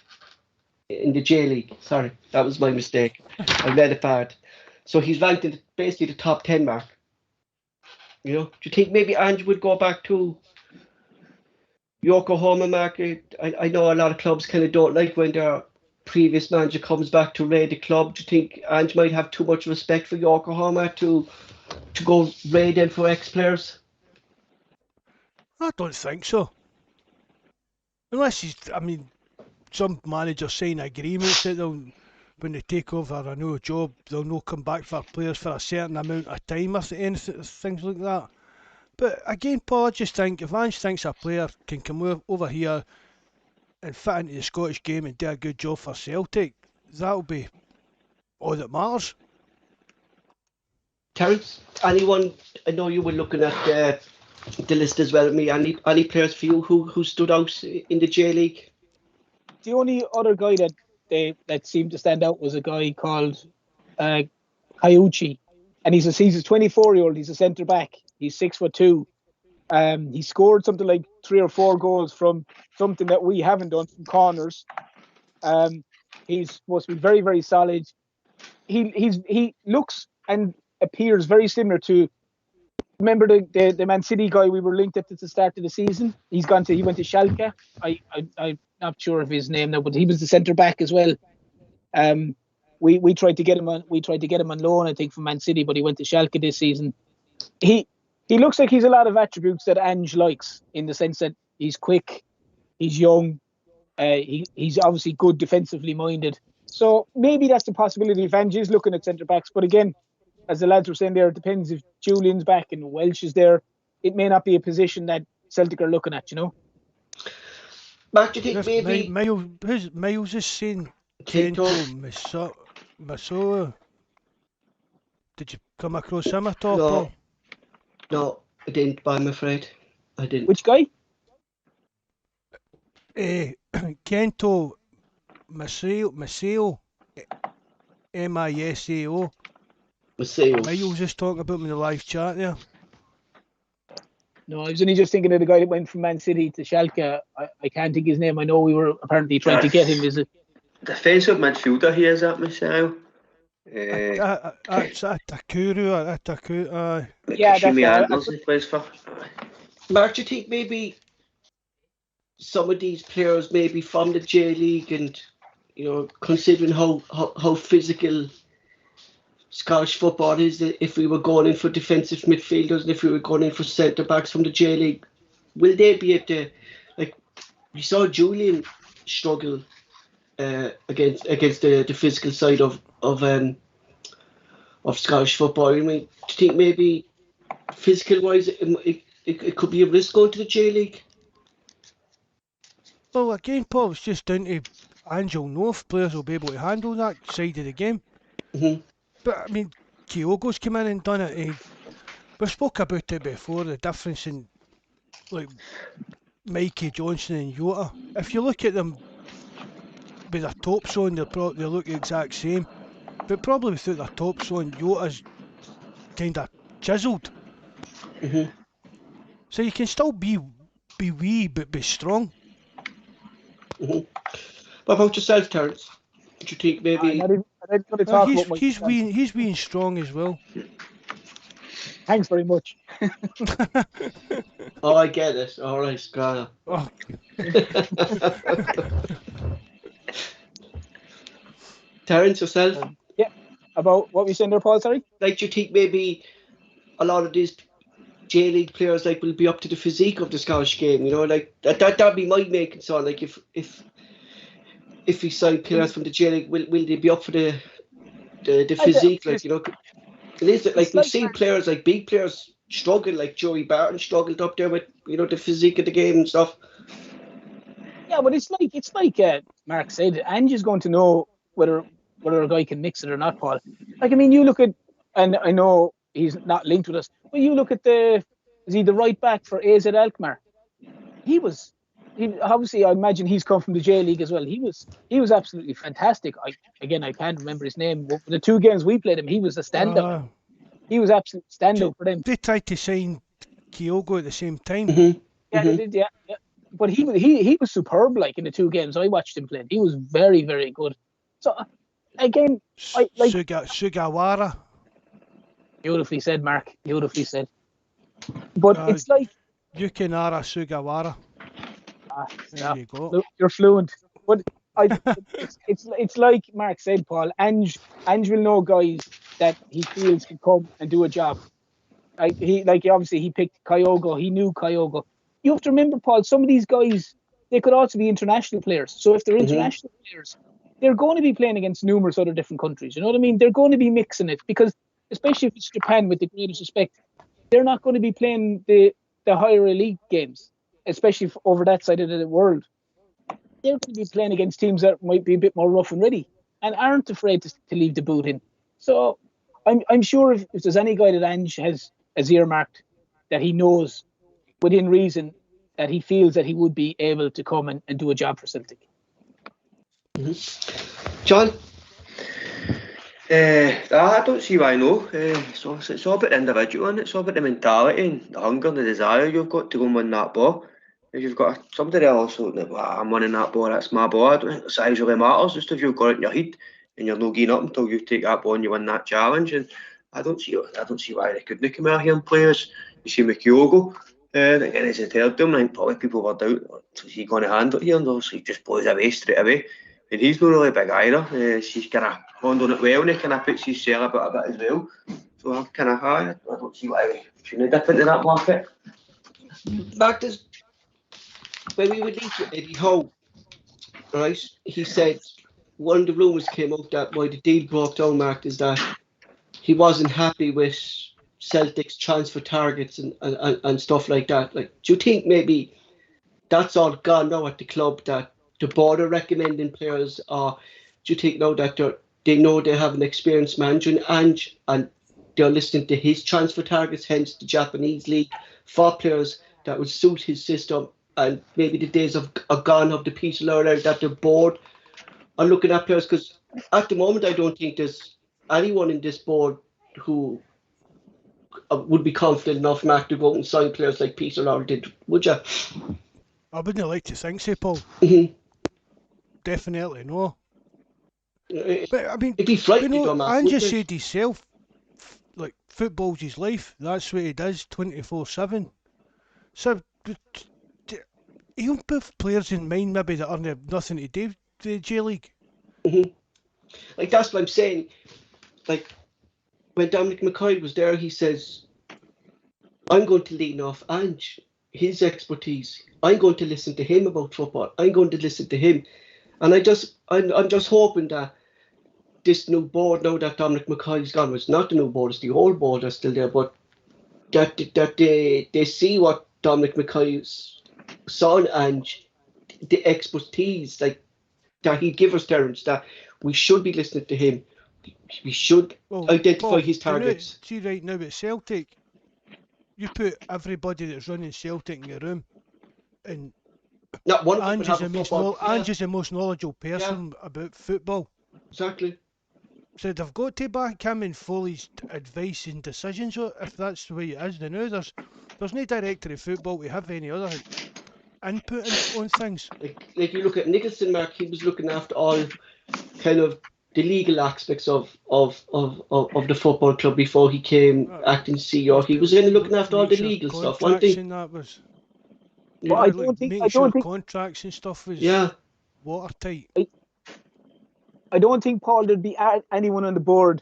in the J League. Sorry, that was my mistake. I read it bad. So he's ranked in basically the top 10 mark. Do you think maybe Ange would go back to Yokohama market? I know a lot of clubs kind of don't like when their previous manager comes back to raid the club. Do you think Ange might have too much respect for Yokohama to go raid them for ex-players? I don't think so. Unless some managers sign agreements that when they take over a new job, they'll not come back for players for a certain amount of time or anything, things like that. But again, Paul, I just think if Ange thinks a player can come over here and fit into the Scottish game and do a good job for Celtic, that'll be all that matters. Terence, anyone? I know you were looking at the list as well as me. Any players for you who stood out in the J League? The only other guy that seemed to stand out was a guy called Kayuchi, and he's a 24-year-old. He's a centre back. He's 6'2". He scored something like 3 or 4 goals from something that we haven't done, from corners. He's supposed to be very, very solid. He looks and appears very similar to, remember the Man City guy we were linked at the start of the season? He went to Schalke. I'm not sure of his name now, but he was the centre back as well. We tried to get him on loan, I think, from Man City, but he went to Schalke this season. He looks like he's a lot of attributes that Ange likes, in the sense that he's quick, he's young, he's obviously good defensively minded. So maybe that's the possibility if Ange is looking at centre backs. But again, as the lads were saying there, it depends if Julian's back and Welsh is there. It may not be a position that Celtic are looking at, Mark, do you think maybe Miles is saying Kento Masoa? Did you come across him at all? No, I didn't, but I'm afraid I didn't. Which guy? Kento Maseo, Misao. Miles is talking about him in the live chat there. No, I was only just thinking of the guy that went from Man City to Schalke. I can't think his name. I know we were apparently trying to get him. Is it defensive midfielder? He is at Marcel. That's Atakuru. Yeah, that's Antlers he plays for. Mark, do you think maybe some of these players maybe from the J League, and considering how physical Scottish football is, that if we were going in for defensive midfielders and if we were going in for centre backs from the J League, will they be able to, like we saw Julian struggle against the physical side of Scottish football? I mean, do you think maybe physical wise it could be a risk going to the J League? Well, again, Paul, it's just down to Angel know if players will be able to handle that side of the game. Mm-hmm. But I mean, Kyogo's come in and done it. We spoke about it before, the difference in like Mikey Johnson and Jota. If you look at them with their tops on, they look the exact same. But probably without their tops on, Jota's kind of chiselled. Mm-hmm. So you can still be wee but be strong. Mm-hmm. What about yourself, Terence? Do you think maybe? He's wee and strong as well. Thanks very much. Oh, I get it. All right, Sqaud. Oh. Terence, yourself? Yeah. About what we saying there, Paul? Sorry. Like, do you think maybe a lot of these J League players will be up to the physique of the Scottish game? Like that'd be my main concern. Like if we sign players from the J League, will they be up for the physique? It is like we've seen players like big players struggle, like Joey Barton struggled up there with the physique of the game and stuff. Yeah, but it's like Mark said, Ange is going to know whether a guy can mix it or not, Paul. Like, I mean, you look at, and I know he's not linked with us, but you look at the right back for AZ Alkmaar. Obviously, I imagine he's come from the J League as well. He was absolutely fantastic. I can't remember his name, but for the 2 games we played him, he was a standout. He was absolute standout for them. They tried to sign Kyogo at the same time. Mm-hmm. Yeah, they did. Yeah. But he was superb. Like in the 2 games I watched him play, he was very, very good. So again, I like Sugawara. Beautifully said, Mark. Beautifully said. But it's like Yukinara Sugawara. There you go. You're fluent. But it's like Mark said, Paul. Ange will know guys that he feels can come and do a job. Obviously he picked Kyogo. He knew Kyogo. You have to remember, Paul, some of these guys, they could also be international players. So if they're international players, they're going to be playing against numerous other different countries. You know what I mean? They're going to be mixing it because, especially if it's Japan, with the greatest respect, they're not going to be playing the higher elite games, especially over that side of the world. They're going to be playing against teams that might be a bit more rough and ready and aren't afraid to leave the boot in. So I'm sure if there's any guy that Ange has earmarked that he knows within reason that he feels that he would be able to come and do a job for Celtic. Mm-hmm. John? I don't see why no. It's all about the individual, and it's all about the mentality and the hunger and the desire you've got to go and win that ball. If you've got somebody else like, I'm winning that ball, that's my ball, I don't think the size really matters, just if you've got it in your head and you're not getting up until you take that ball and you win that challenge. And I don't see why they couldn't come out here and play us. You see Kyogo, again, as I told them, I think probably people were doubting, is he going to handle it here? And obviously he just blows away straight away. And he's not really big either. She's kind of handling it well, and he kind of puts his share a bit as well. So I'm kind of high. I don't see why we shouldn't dip into that market. Mark, when we were linked with Eddie Howe, right, he said one of the rumours came out that why the deal broke down, Mark, is that he wasn't happy with Celtic's transfer targets and stuff like that. Like, do you think maybe that's all gone now at the club, that the board are recommending players, or do you think now that they know they have an experienced manager and they're listening to his transfer targets, hence the Japanese league, for players that would suit his system and maybe the days are gone of the Peter Lawler that the board are looking at players, because at the moment I don't think there's anyone in this board who would be confident enough, Mark, to go out and sign players like Peter Lawler did, would you? I wouldn't like to think so, Paul. Mm-hmm. Definitely no. But I mean, it'd be frightening, you know, Mark, Ange wouldn't it? said himself, like, football's his life. That's what he does 24/7. So, he'll put players in mind maybe that are nothing to do with the J League. Mm-hmm. Like, that's what I'm saying. Like, when Dominic McKay was there, he says, I'm going to lean off Ange, his expertise. I'm going to listen to him about football. I'm going to listen to him. And I'm just hoping that this new board, now that Dominic McKay's gone, it's not the new board, it's the old board that's still there, but that they see what Dominic McKay saw in Ange, the expertise, like, that he'd give us, Terence, that we should be listening to him. We should identify Paul, his targets. See right now at Celtic, you put everybody that's running Celtic in the room, and Not one of them Ange would have a football. Ange is the most knowledgeable person about football. Exactly. So they've got to back him and Foley's advice and decisions. If that's the way it is, then now there's no director of football to have any other input on things. Like you look at Nicholson, Mark, he was looking after all kind of the legal aspects of the football club before he came acting CEO. He was really looking after all the legal stuff, wasn't he? That was. Well, I don't think contracts and stuff was watertight. I don't think, Paul, there'd be anyone on the board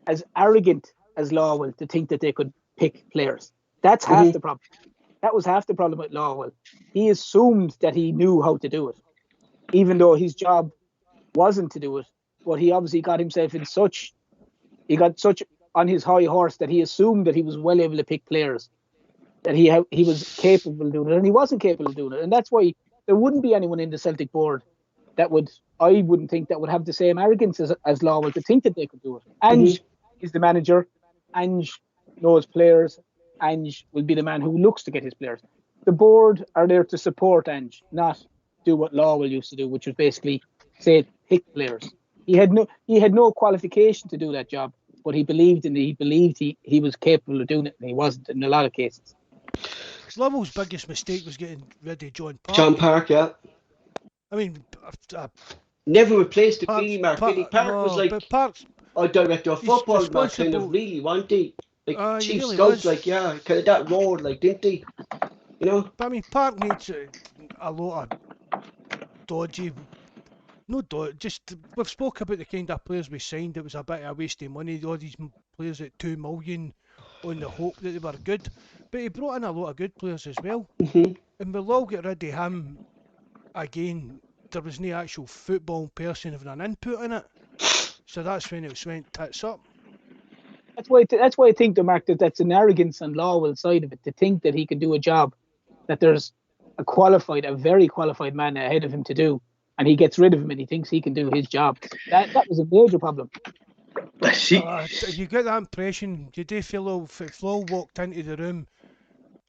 as arrogant as Lawwell to think that they could pick players. That's half the problem. That was half the problem with Lawwell. He assumed that he knew how to do it, even though his job wasn't to do it. But he obviously got himself in he got such on his high horse that he assumed that he was well able to pick players, that he was capable of doing it, and he wasn't capable of doing it. And that's why there wouldn't be anyone in the Celtic board that I wouldn't think that would have the same arrogance as Lawwell to think that they could do it. Ange is the manager. Ange knows players. Ange will be the man who looks to get his players. The board are there to support Ange, not do what Lawwell used to do, which was basically say pick players. He had no qualification to do that job, but he believed in it. He believed he was capable of doing it, and he wasn't in a lot of cases. Lawwell's biggest mistake was getting rid of John Park. John Park, yeah. I mean, never replaced the Greeny, Mark. Park was like a director of football, Mark, kind of really, wasn't he? Like chief really scout, was. like kind of that role, like, didn't he? You know. But I mean, Park needs a lot of dodgy. Just we've spoke about the kind of players we signed. It was a bit of a waste of money. All these players at $2 million on the hope that they were good, but he brought in a lot of good players as well. And we'll all get rid of him again. There was no actual football person having an input in it, so that's when it went tits up. That's why I think, Mark, that's an arrogance on Lawwell's side of it, to think that he can do a job that there's a very qualified man ahead of him to do, and he gets rid of him and he thinks he can do his job. That was a major problem. You get that impression. You do feel if Flo walked into the room,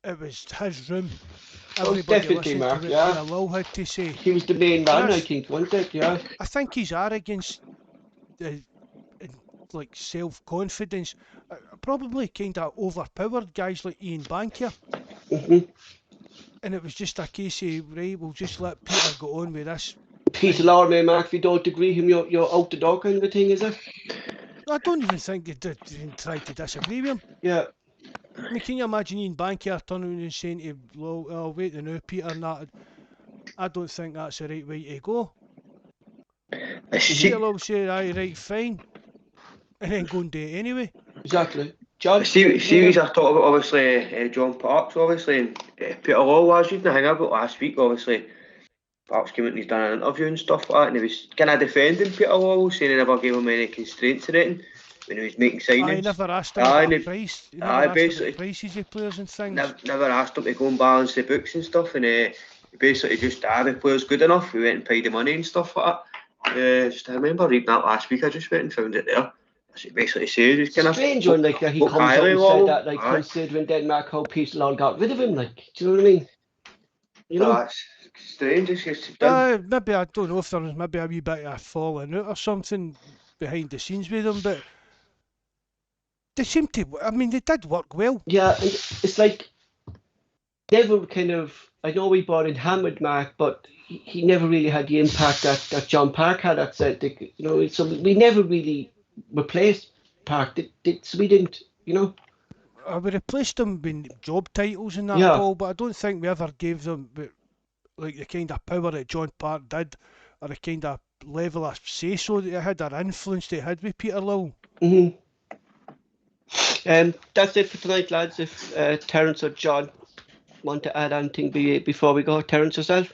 it was his room. Everybody listened to what Lowell had to say. He was the main man, I think, wasn't it? Yeah. I think his arrogance, like self-confidence, probably kind of overpowered guys like Ian Bankier. And it was just a case of, right, we'll just let Peter go on with this. Peter Lawler, Mark, if you don't agree with him, you're out the door kind of a thing, is it? I don't even think they tried to disagree with him. Yeah. I mean, can you imagine Ian Bankier turning around and saying to Lowell, oh, wait a minute, Peter, I don't think that's the right way to go. Peter will say, aye, right, fine. And then go and do it anyway. Exactly. John? See, we are talking about, obviously, John Parks, obviously, and Peter Lawwell. I was reading a thing about last week, obviously. Parks came out and he's done an interview and stuff like that, and he was kind of defending Peter Lawwell, saying he never gave him any constraints or anything when he was making signings. I never asked him about the price. He never asked about the prices of players and things. Never asked him to go and balance the books and stuff, and he basically just, the player's good enough, we went and paid the money and stuff like that. I remember reading that last week, I just went and found it there. As it basically says, he's kind of strange when like he comes up and said that, like considering Denmark how Peter Lawler got rid of him, like, do you know what I mean? You know, That's strange. It's just Maybe I don't know if there was maybe a wee bit of falling out or something behind the scenes with them, but they seem to. I mean, they did work well. yeah, and it's like never kind of. I know we brought in Hammond Mark, but he never really had the impact that John Park had at Celtic. You know, so we never really replaced Park. So we didn't. You know. We replaced them with job titles and that, Yeah. Paul, but I don't think we ever gave them like the kind of power that John Park did, or the kind of level of say so that he had, or influence they had with Peter Lowell. Mm-hmm. That's it for tonight, lads. If Terence or John want to add anything before we go, Terence yourself.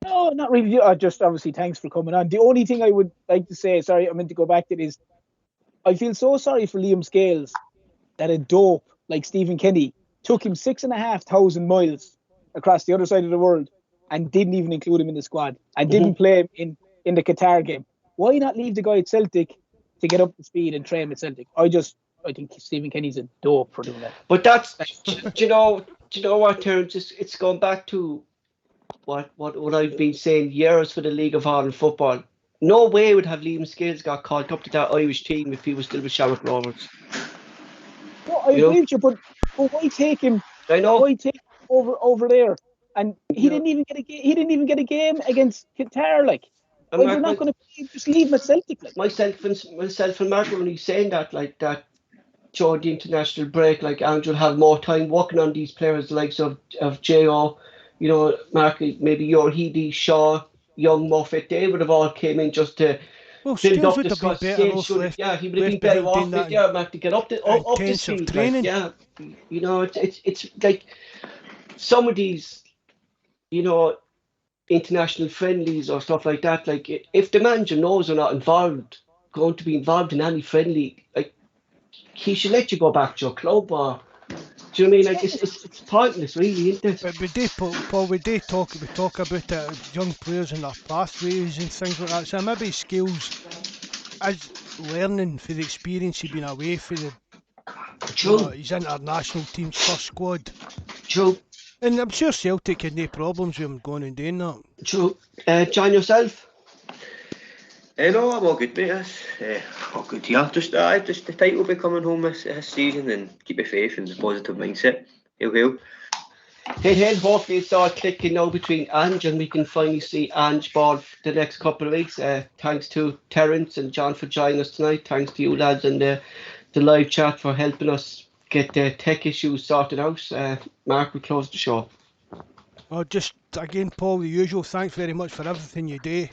No, not really. Just obviously thanks for coming on. The only thing I would like to say, sorry, I meant to go back to this. I feel so sorry for Liam Scales that a dope like Stephen Kenny took him 6,500 miles across the other side of the world and didn't even include him in the squad and didn't play him in the Qatar game. Why not leave the guy at Celtic to get up to speed and train with Celtic? I think Stephen Kenny's a dope for doing that. But that's, do you know what, Terence? It's going back to what I've been saying years for the League of Ireland football. No way would have Liam Scales got called up to that Irish team if he was still with Shamrock Rovers. No, I agree with you, but why take him? I know. Why take him over there? And he didn't even get a game. He didn't even get a game against Qatar. Like, we're not going to just leave him at Celtic. Like myself and Mark, when he's saying that, like that, during the international break, like Ange will have more time working on these players, the likes of J.O., you know, Mark, maybe your Heedy, Shaw, Young, Moffat, they would have all came in just to build up the squad. He would have been better off with Mark to get up to speed. Like, yeah, you know, it's like some of these, you know, international friendlies or stuff like that. Like, if the manager knows they're not going to be involved in any friendly, like, he should let you go back to your club, or do you know what I mean? Like, it's pointless, really, isn't it? But we talk about young players and their pathways and things like that. So maybe Scales is learning for the experience he's been away for his international team's first squad. True. And I'm sure Celtic had no problems with him going and doing that. True. John, yourself? No, I'm all good, mate. All good here. Just the title will be coming home this season, and keep your faith and the positive mindset. Hail. Hey, hopefully it's all clicking now between Ange, and we can finally see Ange ball the next couple of weeks. Thanks to Terence and John for joining us tonight. Thanks to you lads and the live chat for helping us get the tech issues sorted out. Mark, we close the show. Just again, Paul, the usual. Thanks very much for everything you do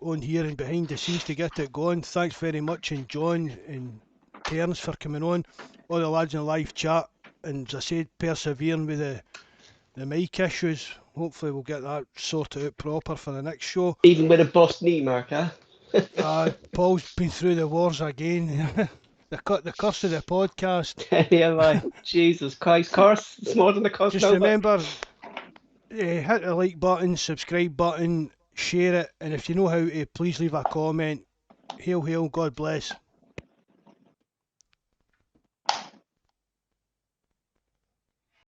on here and behind the scenes to get it going. Thanks very much, and John and Terence for coming on. All the lads in the live chat, and as I said, persevering with the mic issues. Hopefully we'll get that sorted out proper for the next show. Even with a bust knee, Mark, huh? Paul's been through the wars again. the curse of the podcast. Yeah, man. Jesus Christ, curse. It's more than a curse. Just remember, hit the like button, subscribe button, share it, and if you know how to, please leave a comment. Hail, God bless.